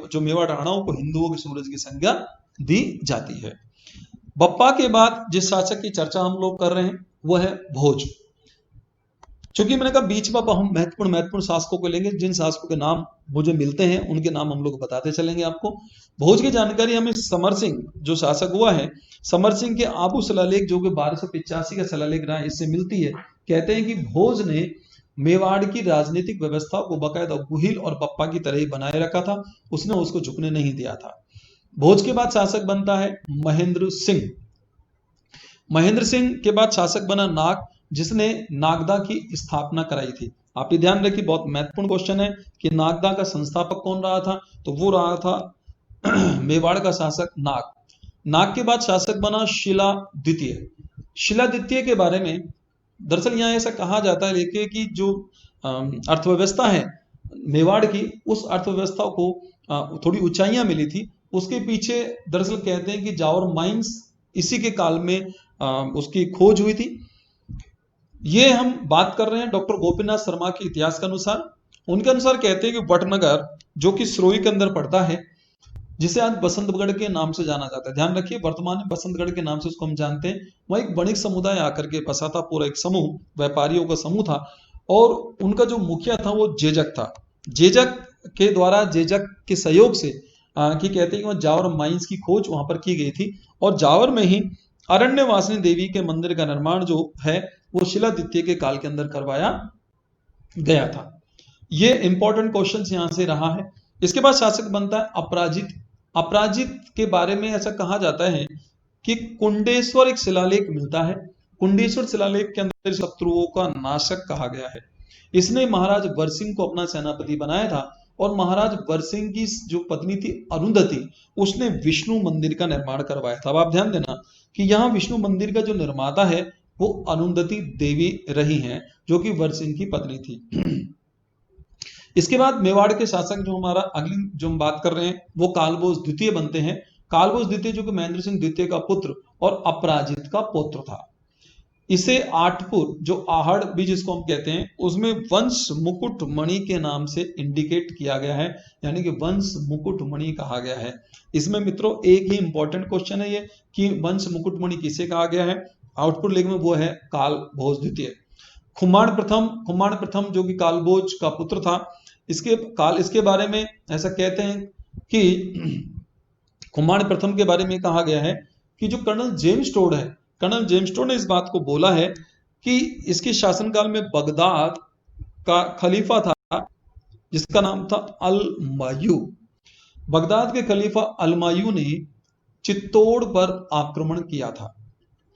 जो मेवाड़ राणाओं को हिंदुओं के सूरज की संज्ञा दी जाती है। बप्पा के बाद जिस शासक की चर्चा हम लोग कर रहे हैं वो है भोज। चूंकि मैंने कहा बीच में हम महत्वपूर्ण शासकों को लेंगे, जिन शासकों के नाम मुझे मिलते हैं उनके नाम हम लोग बताते चलेंगे आपको। भोज की जानकारी हमें समर सिंह जो शासक हुआ है, समर सिंह के आबू शिलालेख, जो कि 1285 का शिलालेख रहा है, इससे मिलती है। कहते हैं कि भोज ने मेवाड़ की राजनीतिक व्यवस्था को बकायदा गुहिल और बप्पा की तरह ही बनाए रखा था, उसने उसको झुकने नहीं दिया था। भोज के बाद शासक बनता है महेंद्र सिंह। महेंद्र सिंह के बाद शासक बना नाग, जिसने नागदा की स्थापना कराई थी। आप ये ध्यान रखिए, बहुत महत्वपूर्ण क्वेश्चन है कि नागदा का संस्थापक कौन रहा था, तो वो रहा था मेवाड़ का शासक नाग। नाग के बाद शासक बना शिला द्वितीय। शिला द्वितीय के बारे में दरअसल यहाँ ऐसा कहा जाता है लेके कि जो अर्थव्यवस्था है मेवाड़ की, उस अर्थव्यवस्था को थोड़ी ऊंचाइयां मिली थी। उसके पीछे दरअसल कहते हैं कि जावर माइंस, इसी के काल में उसकी खोज हुई थी। ये हम बात कर रहे हैं डॉक्टर गोपीनाथ शर्मा के इतिहास के अनुसार। उनके अनुसार कहते हैं कि वटनगर, जो कि सिरोही के अंदर पड़ता है, जिसे आज बसंतगढ़ के नाम से जाना जाता है, ध्यान रखिए वर्तमान में बसंतगढ़ के नाम से उसको हम जानते हैं, वह एक वणिक समुदाय आकर के बसा था, पूरा एक समूह, व्यापारियों का समूह था। और उनका जो मुखिया था वो जेजक था। जेजक के द्वारा, जेजक के सहयोग से कि कहते हैं कि वह जावर माइंस की खोज वहां पर की गई थी, और जावर में ही अरण्यवासिनी देवी के मंदिर का निर्माण जो है वो शिला द्वितीय के काल के अंदर करवाया गया था। ये इंपॉर्टेंट क्वेश्चन यहां से रहा है। इसके बाद शासक बनता है अपराजित। अपराजित के बारे में ऐसा कहा जाता है कि कुंडेश्वर एक शिलालेख मिलता है। कुंडेश्वर शिलालेख के अंदर शत्रुओं का नाशक कहा गया है। इसने महाराज बरसिंह को अपना सेनापति बनाया था, और महाराज बरसिंह की जो पत्नी थी अरुंधति, उसने विष्णु मंदिर का निर्माण करवाया था। अब आप ध्यान देना कि यहाँ विष्णु मंदिर का जो निर्माता है वो अरुंधति देवी रही हैं, जो कि बरसिंह की पत्नी थी। इसके बाद मेवाड़ के शासक जो हमारा अगली जो हम बात कर रहे हैं वो कालभोज द्वितीय बनते हैं। कालभोज द्वितीय जो कि महेंद्र सिंह द्वितीय का पुत्र और अपराजित का पुत्र था। इसे आठपुर, जो आहड़ भी जिसको हम कहते हैं, उसमें वंश मुकुट मणि के नाम से इंडिकेट किया गया है, यानी कि वंश मुकुट मणि कहा गया है। इसमें मित्रों एक ही इंपॉर्टेंट क्वेश्चन है ये कि वंश मुकुट मणि किसे कहा गया है। आउटपुट लेख में वो है कालभोज द्वितीय। खुमाण प्रथम जो कि कालभोज का पुत्र था, इसके बारे में ऐसा कहते हैं कि खुम्मान प्रथम के बारे में कहा गया है कि जो कर्नल जेम्स टोड है, कर्नल जेम्स टोड ने इस बात को बोला है कि इसके शासनकाल में बगदाद का खलीफा था जिसका नाम था अल-मायू। बगदाद के खलीफा अल-मायू ने चित्तौड़ पर आक्रमण किया था,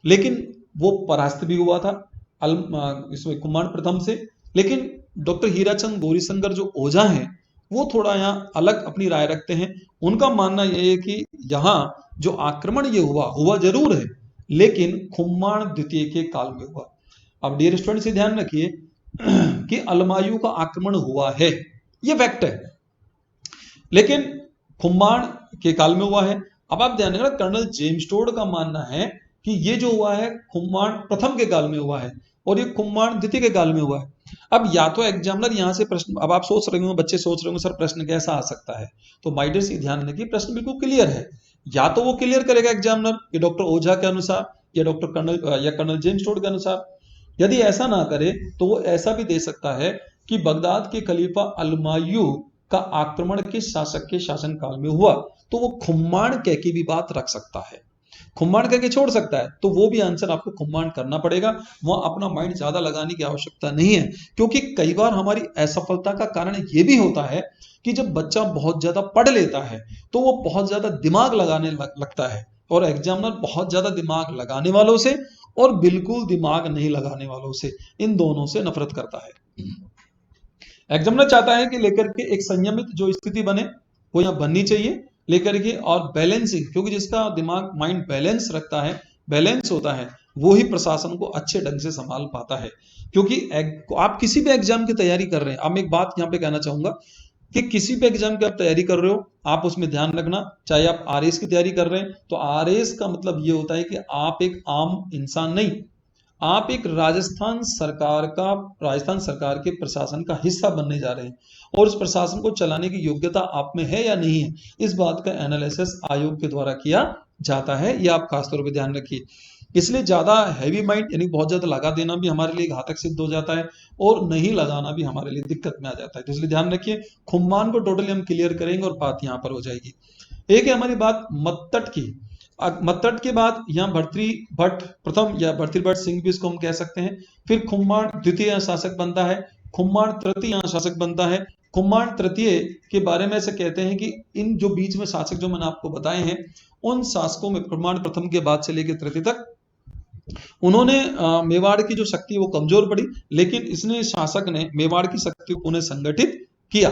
लेकिन वो परास्त भी हुआ था इसमें कुम्हान प्रथम से। लेकिन डॉक्टर हीराचंद गौरीशंकर जो ओझा हैं वो थोड़ा यहाँ अलग अपनी राय रखते हैं। उनका मानना यह है कि यहाँ जो आक्रमण ये हुआ जरूर है, लेकिन खुम्मान द्वितीय के काल में हुआ। अब डियर स्टूडेंट से ध्यान रखिए कि अलमायू का आक्रमण हुआ है, ये फैक्ट है, लेकिन खुम्मान के काल में हुआ है। अब आप ध्यान रखना, कर्नल जेम्स टोड का मानना है कि ये जो हुआ है खुम्मान प्रथम के काल में हुआ है और ये खुम्मान द्वितीय के काल में हुआ है। अब या तो एग्जामिनर यहां से प्रश्न, अब आप सोच रहे हो, बच्चे सोच रहे हो सर प्रश्न कैसा आ सकता है, तो माय डियर से ध्यान रखिए प्रश्न बिल्कुल क्लियर है। या तो वो क्लियर करेगा एग्जामिनर कि डॉक्टर ओझा के अनुसार या कर्नल जेम्स टोड के अनुसार। यदि ऐसा ना करे तो वो ऐसा भी दे सकता है कि बगदाद के खलीफा अलमायू का आक्रमण किस शासक के शासनकाल में हुआ, तो वो खुम्मान कह के भी बात रख सकता है, खुम्मान कह के छोड़ सकता है। तो वो भी आंसर आपको खुम्मान करना पड़ेगा, वहां अपना माइंड ज्यादा लगाने की आवश्यकता नहीं है। क्योंकि कई बार हमारी असफलता का कारण ये भी होता है कि जब बच्चा बहुत ज्यादा पढ़ लेता है तो वो बहुत ज्यादा दिमाग लगाने लगता है, और एग्जामिनर बहुत ज्यादा दिमाग लगाने वालों से और बिल्कुल दिमाग नहीं लगाने वालों से, इन दोनों से नफरत करता है। एग्जामिनर चाहता है कि लेकर के एक संयमित जो स्थिति बने वो यहाँ बननी चाहिए लेकर के, और बैलेंसिंग, क्योंकि जिसका दिमाग माइंड बैलेंस रखता है, बैलेंस होता है, वो ही प्रशासन को अच्छे ढंग से संभाल पाता है। क्योंकि आप किसी भी एग्जाम की तैयारी कर रहे हैं, अब मैं एक बात यहाँ पे कहना चाहूंगा कि किसी भी एग्जाम की आप तैयारी कर रहे हो, आप उसमें ध्यान रखना, चाहे आप आरएस की तैयारी कर रहे हैं तो आरएस का मतलब ये होता है कि आप एक आम इंसान नहीं, आप एक राजस्थान सरकार के प्रशासन का हिस्सा बनने जा रहे हैं, और उस प्रशासन को चलाने की योग्यता आप में है या नहीं है, इस बात का एनालिसिस आयोग के द्वारा किया जाता है। ये आप खासतौर पर ध्यान रखिए। इसलिए ज्यादा हैवी माइंड यानी बहुत ज्यादा लगा देना भी हमारे लिए घातक सिद्ध हो जाता है, और नहीं लगाना भी हमारे लिए दिक्कत में आ जाता है। तो इसलिए ध्यान रखिए, खुम्मान को टोटली हम क्लियर करेंगे और बात यहाँ पर हो जाएगी। एक है हमारी बात मत्तट की। मत्तट के बाद यहाँ भर्तृभट्ट प्रथम या भर्तृभट्ट सिंह भी इसको हम कह सकते हैं। फिर खुम्मान द्वितीय शासक बनता है, खुम्मान तृतीय शासक बनता है। खुम्मान तृतीय के बारे में ऐसे कहते हैं कि इन जो बीच में शासक जो मैंने आपको बताए हैं, उन शासकों में खुम्मान प्रथम के बाद से लेकर तृतीय तक उन्होंने मेवाड़ की जो शक्ति वो कमजोर पड़ी, लेकिन इसने शासक ने मेवाड़ की शक्ति को पुनः संगठित किया।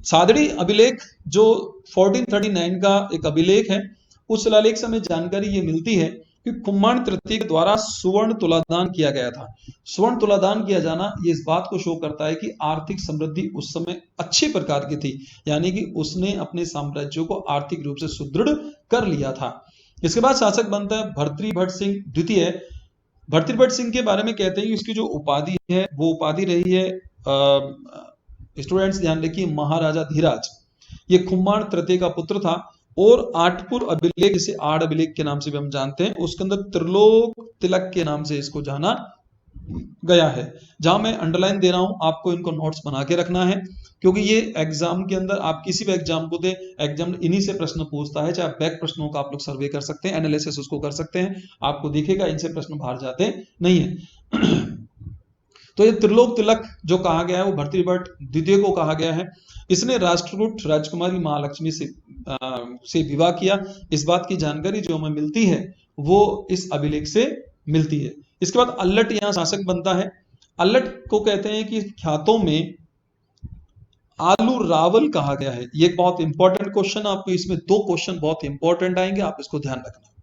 सादड़ी अभिलेख जो 1439 का एक अभिलेख है, उस शिलालेख से हमें जानकारी ये मिलती है कि खुम्मान तृतीय के द्वारा सुवर्ण तुलादान किया गया था। सुवर्ण तुलादान किया जाना ये इस बात को शो करता है कि आर्थिक समृद्धि उस समय अच्छी प्रकार की थी, यानी कि उसने अपने साम्राज्य को आर्थिक रूप से सुदृढ़ कर लिया था। इसके बाद शासक बनता है भर्तृभट्ट सिंह द्वितीय। भर्तृभट्ट सिंह के बारे में कहते हैं कि उसकी जो उपाधि है वो उपाधि रही है, स्टूडेंट्स ध्यान रखिए, महाराजा धीराज। ये खुम्मान तृतीय का पुत्र था, और आठपुर अभिलेख, जिसे आठ अभिलेख के नाम से भी हम जानते हैं, उसके अंदर त्रिलोक तिलक के नाम से इसको जाना गया है। जहां मैं अंडरलाइन दे रहा हूं, आपको इनको नोट्स बना के रखना है, क्योंकि ये एग्जाम के अंदर आप किसी भी एग्जाम को दे, एग्जाम इन्हीं से प्रश्न पूछता है। चाहे बैक प्रश्नों का आप लोग सर्वे कर सकते हैं, एनालिसिस उसको कर सकते हैं, आपको दिखेगा इनसे प्रश्न बाहर जाते नहीं है। तो ये त्रिलोक तिलक जो कहा गया है वो भर्तृभट्ट द्वितीय को कहा गया है। इसने राष्ट्रकूट राजकुमारी महालक्ष्मी से विवाह किया। इस बात की जानकारी जो हमें मिलती है वो इस अभिलेख से मिलती है। इसके बाद अल्लट यहाँ शासक बनता है। अल्लट को कहते हैं कि ख्यातों में आलू रावल कहा गया है। ये एक बहुत इंपॉर्टेंट क्वेश्चन, आपको इसमें दो क्वेश्चन बहुत इंपॉर्टेंट आएंगे, आप इसको ध्यान रखना।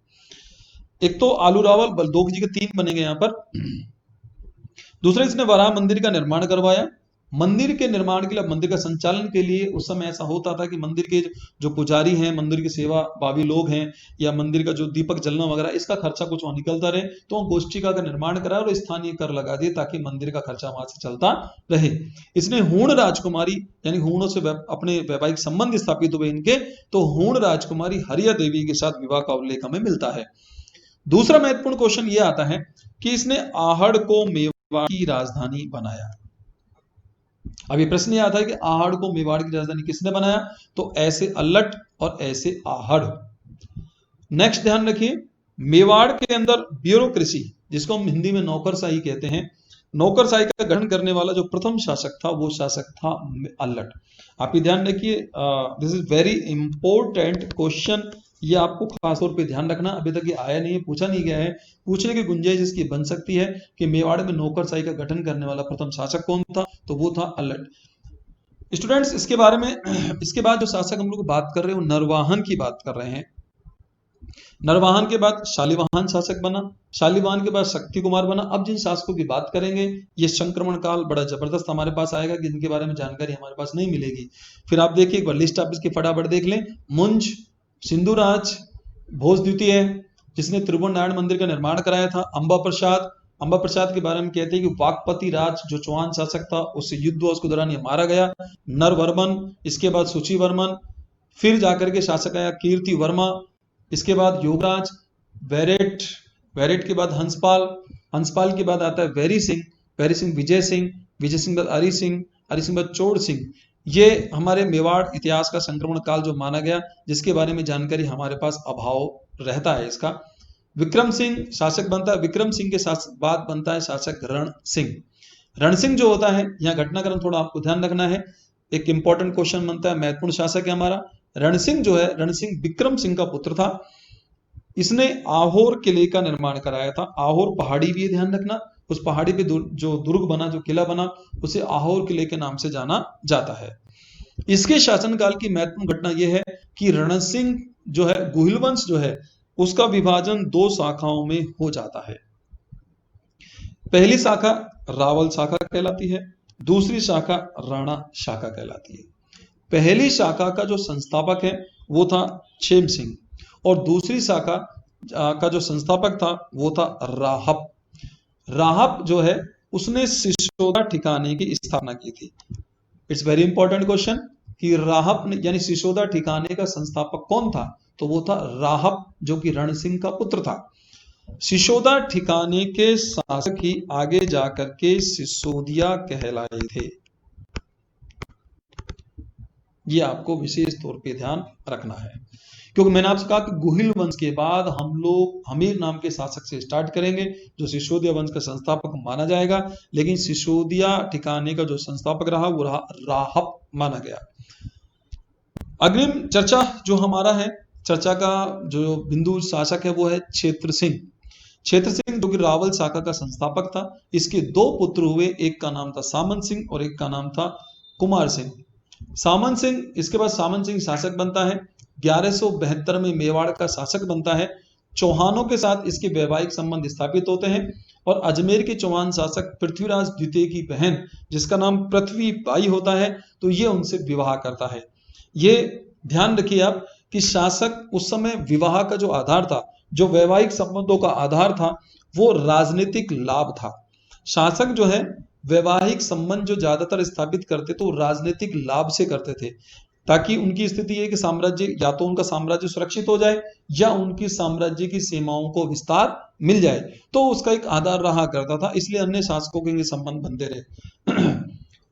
एक तो आलू रावल, दो की जगह तीन बनेंगे यहाँ पर। दूसरा, इसने वराह मंदिर का निर्माण करवाया। मंदिर के निर्माण के लिए, मंदिर का संचालन के लिए उस समय ऐसा होता था कि मंदिर के जो पुजारी हैं, मंदिर की सेवा भावी लोग हैं, या मंदिर का जो दीपक जलना वगैरह, इसका खर्चा कुछ वहां निकलता रहे, तो गोष्ठिका का निर्माण करा और स्थानीय कर लगा दिए ताकि मंदिर का खर्चा वहां से चलता रहे। इसने हूण राजकुमारी, यानी हूणों से अपने वैवाहिक संबंध स्थापित हुए इनके, तो हूण राजकुमारी हरिया देवी के साथ विवाह का उल्लेख हमें मिलता है। दूसरा महत्वपूर्ण क्वेश्चन यह आता है कि इसने आहड़ को मेवाड़ की राजधानी बनाया। अब ये प्रश्न ये आता है कि आहड़ को मेवाड़ की राजधानी किसने बनाया, तो ऐसे अल्लट और ऐसे आहड़। नेक्स्ट ध्यान रखिए, मेवाड़ के अंदर ब्यूरोक्रेसी, जिसको हम हिंदी में नौकरशाही कहते हैं, नौकरशाही का गठन करने वाला जो प्रथम शासक था वो शासक था अल्लट। आप ये ध्यान रखिए, this is very important question, ये आपको खासतौर पे ध्यान रखना। अभी तक ये आया नहीं है, पूछा नहीं गया है, पूछने की गुंजाइश इसकी बन सकती है कि मेवाड़ में नौकरशाही का गठन करने वाला प्रथम शासक कौन था, तो वो था अल्लट। स्टूडेंट्स, इसके बारे में इसके बाद जो शासक हम लोग बात कर रहे हैं वो नरवाहन की बात कर रहे हैं। नरवाहन के बाद शालिवाहन शासक बना, शालिवाहन के बाद शक्ति कुमार बना। अब जिन शासकों की बात करेंगे ये संक्रमण काल बड़ा जबरदस्त हमारे पास आएगा कि जिनके बारे में जानकारी हमारे पास नहीं मिलेगी। फिर आप देखिए एक बार लिस्ट आप इसकी फटाफट देख लें। मुंज, सिंधुराज, भोज द्वितीय जिसने त्रिभुवन नारायण मंदिर का निर्माण कराया था, अंबा प्रसाद, अंबा प्रसाद के बारे में कहते हैं कि वाकपति राज जो चौहान शासक था उससे युद्ध हुआ, उसके दौरान ये मारा गया। नरवर्मन, इसके बाद सुचिवर्मन, फिर जाकर के शासक आया कीर्ति वर्मा, इसके बाद योगराज, वैरेट, वैरेट के बाद हंसपाल, हंसपाल के बाद आता है वैरी सिंह, वैरी सिंह विजय सिंह, विजय सिंह बाद हरि सिंह, हरि सिंह बाद चोड़ सिंह। ये हमारे मेवाड़ इतिहास का संक्रमण काल जो माना गया, जिसके बारे में जानकारी हमारे पास अभाव रहता है इसका। विक्रम सिंह शासक बनता है, विक्रम सिंह के बाद बनता है शासक रण सिंह। रण सिंह जो होता है, यहाँ घटनाक्रम थोड़ा आपको ध्यान रखना है, एक इंपॉर्टेंट क्वेश्चन बनता है, महत्वपूर्ण शासक है हमारा। रण सिंह जो है, रण सिंह विक्रम सिंह का पुत्र था। इसने आहोर किले का निर्माण कराया था। आहोर पहाड़ी भी है, ध्यान रखना, उस पहाड़ी पे जो दुर्ग बना, जो किला बना, उसे आहोर किले के नाम से जाना जाता है। इसके शासनकाल की महत्वपूर्ण घटना यह है कि रण सिंह जो है, गुहिल वंश जो है, उसका विभाजन दो शाखाओं में हो जाता है। पहली शाखा रावल शाखा कहलाती है, दूसरी शाखा राणा शाखा कहलाती है। पहली शाखा का जो संस्थापक है वो था क्षेम सिंह, और दूसरी शाखा का जो संस्थापक था वो था राहप। राहप जो है उसने सिसोदा ठिकाने की स्थापना की थी। इट्स वेरी इंपॉर्टेंट क्वेश्चन कि राहप ने यानी सिसोदा ठिकाने का संस्थापक कौन था, तो वो था राहप, जो कि रण सिंह का पुत्र था। सिसोदा ठिकाने के शासक ही आगे जाकर के सिसोदिया कहलाए थे। ये आपको विशेष तौर पे ध्यान रखना है, क्योंकि मैंने आपसे कहा कि गुहिल वंश के बाद हम लोग हमीर नाम के शासक से स्टार्ट करेंगे, जो सिसोदिया वंश का संस्थापक माना जाएगा, लेकिन सिसोदिया ठिकाने का जो संस्थापक रहा वो राहप माना गया। अग्रिम चर्चा जो हमारा है, चर्चा का जो बिंदु शासक है वो है क्षेत्र सिंह। क्षेत्र सिंह जो कि रावल शाखा का संस्थापक था। इसके दो पुत्र हुए, एक का नाम था सामंत सिंह और एक का नाम था कुमार सिंह। सामंत सिंह, इसके बाद सामंत सिंह शासक बनता है, 1172 में मेवाड़ का शासक बनता है। चौहानों के साथ इसके वैवाहिक संबंध स्थापित होते हैं, और अजमेर के चौहान शासक पृथ्वीराज द्वितीय की बहन, जिसका नाम पृथ्वी बाई होता है, तो ये उनसे विवाह करता है। ये ध्यान रखिए आप कि शासक उस समय विवाह का जो आधार था, जो वैवाहिक संबंधों का आधार था, वो राजनीतिक लाभ था। शासक जो है वैवाहिक संबंध जो ज्यादातर स्थापित करते तो राजनीतिक लाभ से करते थे, ताकि उनकी स्थिति है कि साम्राज्य, या तो उनका साम्राज्य सुरक्षित हो जाए या उनकी साम्राज्य की सीमाओं को विस्तार मिल जाए, तो उसका एक आधार रहा करता था। इसलिए अन्य शासकों के संबंध बनते रहे।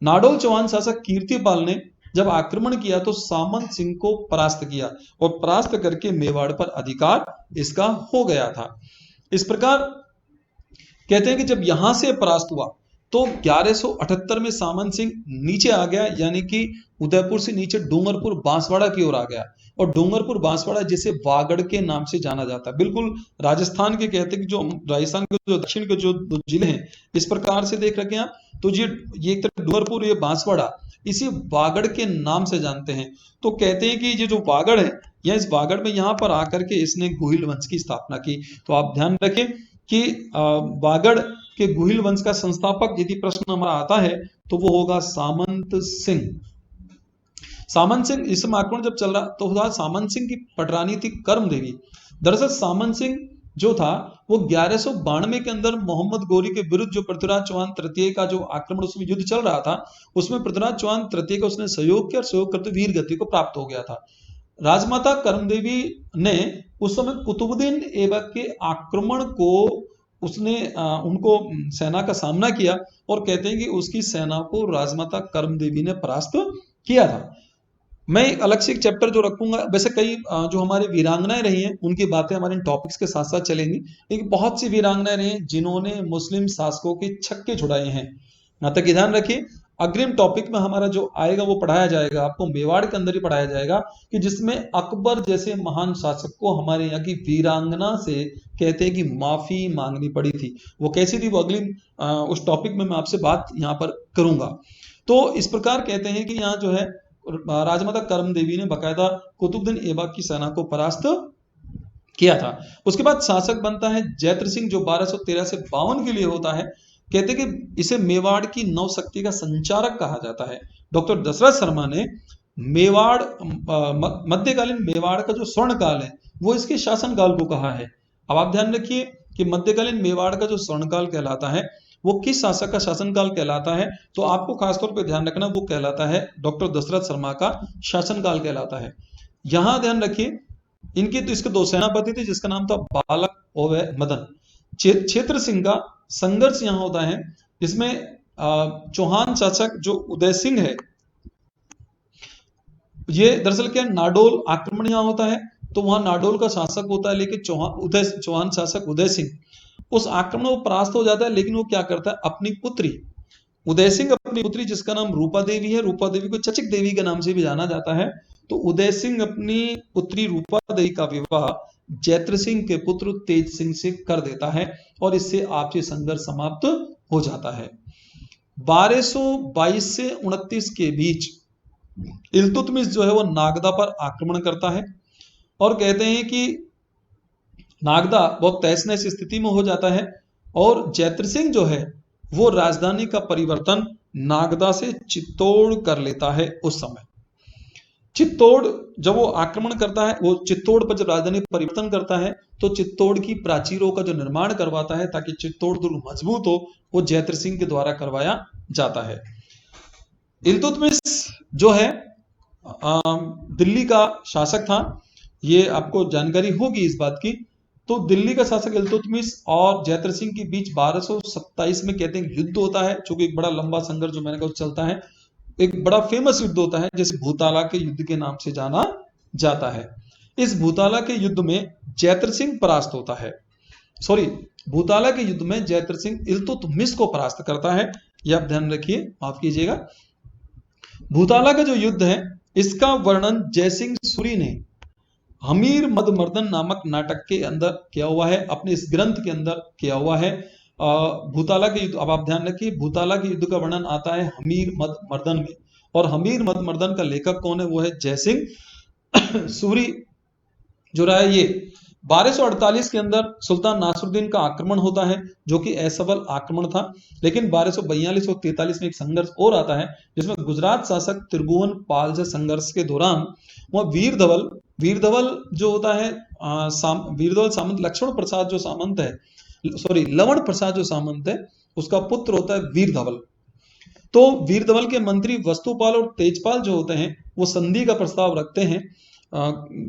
नाडोल चौहान शासक कीर्तिपाल ने जब आक्रमण किया तो सामंत सिंह को परास्त किया, और परास्त करके मेवाड़ पर अधिकार इसका हो गया था। इस प्रकार कहते हैं कि जब यहां से परास्त हुआ तो 1178 में सामंत सिंह नीचे आ गया, यानी कि उदयपुर से नीचे डूंगरपुर बांसवाड़ा की ओर आ गया, और डूंगरपुर बांसवाड़ा जिसे वागड़ के नाम से जाना जाता है। बिल्कुल राजस्थान के कहते हैं कि जो राजस्थान के जो दक्षिण के जो जिले हैं, इस प्रकार से देख रखे हैं आप, तो ये एक तरह डूंगरपुर, ये बांसवाड़ा, इसी वागड़ के नाम से जानते हैं। तो कहते हैं कि ये जो वागड़ है, या इस वागड़ में यहाँ पर आकर के इसने गुहिल वंश की स्थापना की। तो आप ध्यान रखें कि वागड़ के गुहिल वंश का संस्थापक यदि प्रश्न हमारा आता है तो वो होगा सामंत सिंह। सामंत सिंह, इस समय आक्रमण जब चल रहा तो सामंत सिंह की पटरानी थी कर्म देवी। दरअसल सामंत सिंह जो था वो 1192 के अंदर मोहम्मद गोरी के विरुद्ध जो पृथ्वीराज चौहान तृतीय का जो आक्रमण, उसमें युद्ध चल रहा था, उसमें पृथ्वीराज चौहान तृतीय का उसने सहयोग किया, और सहयोग करते वीर गति को प्राप्त हो गया था। राजमाता कर्मदेवी ने उस समय कुतुबुद्दीन ऐबक के आक्रमण को उसने उनको सेना का सामना किया और कहते हैं कि उसकी सेना को राजमाता कर्म देवी ने परास्त किया था। मैं एक अलग से एक चैप्टर जो रखूंगा, वैसे कई जो हमारे वीरांगनाएं रही हैं उनकी बातें हमारे इन टॉपिक्स के साथ साथ चलेंगी, लेकिन बहुत सी वीरांगनाएं रही हैं जिन्होंने मुस्लिम शासकों के छक्के छुड़ाए हैं। यहाँ तक ध्यान रखिए, अग्रिम टॉपिक में हमारा जो आएगा वो पढ़ाया जाएगा, आपको मेवाड़ के अंदर ही पढ़ाया जाएगा कि जिसमें अकबर जैसे महान शासक को हमारे यहाँ की वीरांगना से कहते हैं कि माफी मांगनी पड़ी थी। वो कैसी थी, वो अगली उस टॉपिक में मैं आपसे बात यहाँ पर करूंगा। तो इस प्रकार कहते हैं कि यहाँ जो है राजमाता कर्म देवी ने बकायदा कुतुबुद्दीन ऐबक की सेना को परास्त किया था। उसके बाद शासक बनता है जैत्र सिंह, जो 1213 से 52 के लिए होता है। कहते कि इसे मेवाड़ की नव शक्ति का संचारक कहा जाता है। डॉक्टर दशरथ शर्मा ने मेवाड़ मध्यकालीन मेवाड़ का जो स्वर्ण काल है वो इसके शासन काल को कहा है। अब आप ध्यान रखिए कि मध्यकालीन मेवाड़ का जो स्वर्ण काल कहलाता है वो किस शासक का शासनकाल कहलाता है, तो आपको खासतौर पर ध्यान रखना वो कहलाता है डॉक्टर दशरथ शर्मा का शासनकाल कहलाता है। यहां ध्यान रखिए इनके तो इसके दो सेनापति थे जिसका नाम था बालक और मदन। क्षेत्र सिंह का संघर्ष यहां होता है जिसमें चौहान शासक जो उदय सिंह है, ये दरअसल क्या नाडोल आक्रमण यहां होता है, तो वहां नाडोल का शासक होता है, लेकिन चौहान शासक उदय सिंह उस आक्रमण को परास्त हो जाता है। लेकिन वो क्या करता है, अपनी पुत्री उदय सिंह अपनी पुत्री जिसका नाम रूपा देवी है, रूपा देवी को चचिक देवी के नाम से भी जाना जाता है, तो उदय सिंह अपनी पुत्री रूपा देवी का विवाह जैत्र सिंह के पुत्र तेज सिंह से कर देता है और इससे आपसी संघर्ष समाप्त हो जाता है। 1222 से 29 के बीच इल्तुतमिश जो है वो नागदा पर आक्रमण करता है और कहते हैं कि नागदा बहुत तहस नहस स्थिति में हो जाता है और जैत्र सिंह जो है वो राजधानी का परिवर्तन नागदा से चित्तौड़ कर लेता है। उस समय चित्तौड़ जब वो आक्रमण करता है, वो चित्तौड़ पर जब राजधानी परिवर्तन करता है तो चित्तौड़ की प्राचीरों का जो निर्माण करवाता है ताकि चित्तौड़ दुर्ग मजबूत हो, वो जैत्र सिंह के द्वारा करवाया जाता है। इल्तुतमिश जो है दिल्ली का शासक था, ये आपको जानकारी होगी इस बात की। तो दिल्ली का शासक इल्तुतमिश और जैत्र सिंह के बीच 1227 में कहते हैं युद्ध होता है, जो कि एक बड़ा लंबा संघर्ष जो मैंने कहा चलता है, एक बड़ा फेमस युद्ध होता है जिसे भूताला के युद्ध के नाम से जाना जाता है। इस भूताला के युद्ध में जैत्र सिंह परास्त होता है, भूताला के युद्ध में जैत्र सिंह इल्तुतमिश को परास्त करता है। यह आप ध्यान रखिए, माफ कीजिएगा। भूताला का जो युद्ध है इसका वर्णन जयसिंह सूरी ने हमीर मदमर्दन नामक नाटक के अंदर किया हुआ है, अपने इस ग्रंथ के अंदर किया हुआ है। भूताला के युद्ध, अब आप ध्यान रखिए, भूताला के युद्ध का वर्णन आता है हमीर मदमर्दन में, और हमीर मदमर्दन का लेखक कौन है, वो है जयसिंह सूरी जो रहा है। ये 1248 के अंदर सुल्तान नासरुद्दीन का आक्रमण होता है जो कि असफल आक्रमण था, लेकिन 1242 और 43 में एक संघर्ष और आता है जिसमें गुजरात शासक त्रिभुवन पाल से संघर्ष के दौरान वह वीरधवल जो होता है वीरधवल सामंत लक्ष्मण प्रसाद जो सामंत है, लवण प्रसाद जो सामंत है, उसका पुत्र होता है वीरधवल। तो वीरधवल के मंत्री वस्तुपाल और तेजपाल जो होते हैं वो संधि का प्रस्ताव रखते हैं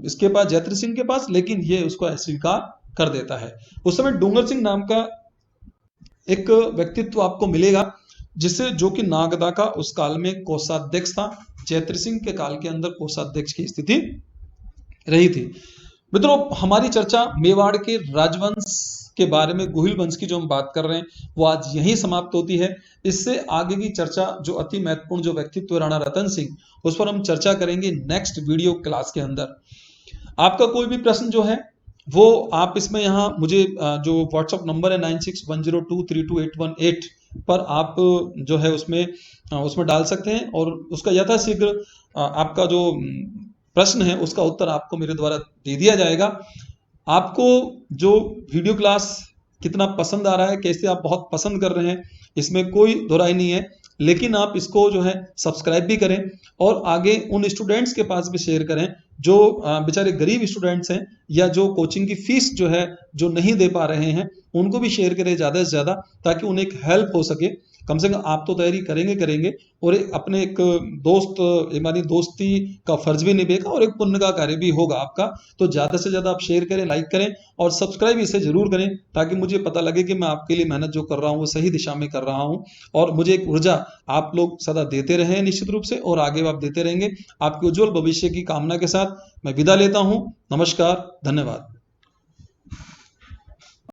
इसके पास, जैत्र सिंह के पास, लेकिन ये उसको अस्वीकार कर देता है। उस समय डूंगर सिंह नाम का एक व्यक्तित्व आपको मिलेगा जिससे, जो कि नागदा का उस काल में कोषाध्यक्ष था। जैत्र सिंह के काल के अंदर कोषाध्यक्ष की स्थिति रही थी। मित्रों, हमारी चर्चा मेवाड़ के राजवंश के बारे में, गुहिल वंश की जो हम बात कर रहे हैं वो आज यहीं समाप्त होती है। इससे आगे की चर्चा जो अति महत्वपूर्ण जो व्यक्तित्व राणा रतन सिंह, उस पर हम चर्चा करेंगे नेक्स्ट वीडियो क्लास के अंदर। आपका कोई भी प्रश्न जो है वो आप इसमें यहाँ मुझे जो व्हाट्सएप नंबर है 9610232818 पर आप जो है उसमें डाल सकते हैं और उसका यथाशीघ्र आपका जो प्रश्न है उसका उत्तर आपको मेरे द्वारा दे दिया जाएगा। आपको जो वीडियो क्लास कितना पसंद आ रहा है, कैसे आप बहुत पसंद कर रहे हैं, इसमें कोई दोहराई नहीं है, लेकिन आप इसको जो है सब्सक्राइब भी करें और आगे उन स्टूडेंट्स के पास भी शेयर करें जो बेचारे गरीब स्टूडेंट्स हैं या जो कोचिंग की फीस जो है जो नहीं दे पा रहे हैं, उनको भी शेयर करें ज़्यादा से ज़्यादा ताकि उन्हें एक हेल्प हो सके। कम से कम आप तो तैयारी करेंगे और अपने एक दोस्त हमारी दोस्ती का फर्ज भी निभेगा और एक पुण्य का कार्य भी होगा आपका। तो ज़्यादा से ज़्यादा आप शेयर करें, लाइक करें और सब्सक्राइब इसे ज़रूर करें, ताकि मुझे पता लगे कि मैं आपके लिए मेहनत जो कर रहा हूँ वो सही दिशा में कर रहा हूँ। और मुझे एक ऊर्जा आप लोग सदा देते रहें निश्चित रूप से, और आगे आप देते रहेंगे। आपके उज्जवल भविष्य की कामना के साथ मैं विदा लेता हूँ। नमस्कार, धन्यवाद।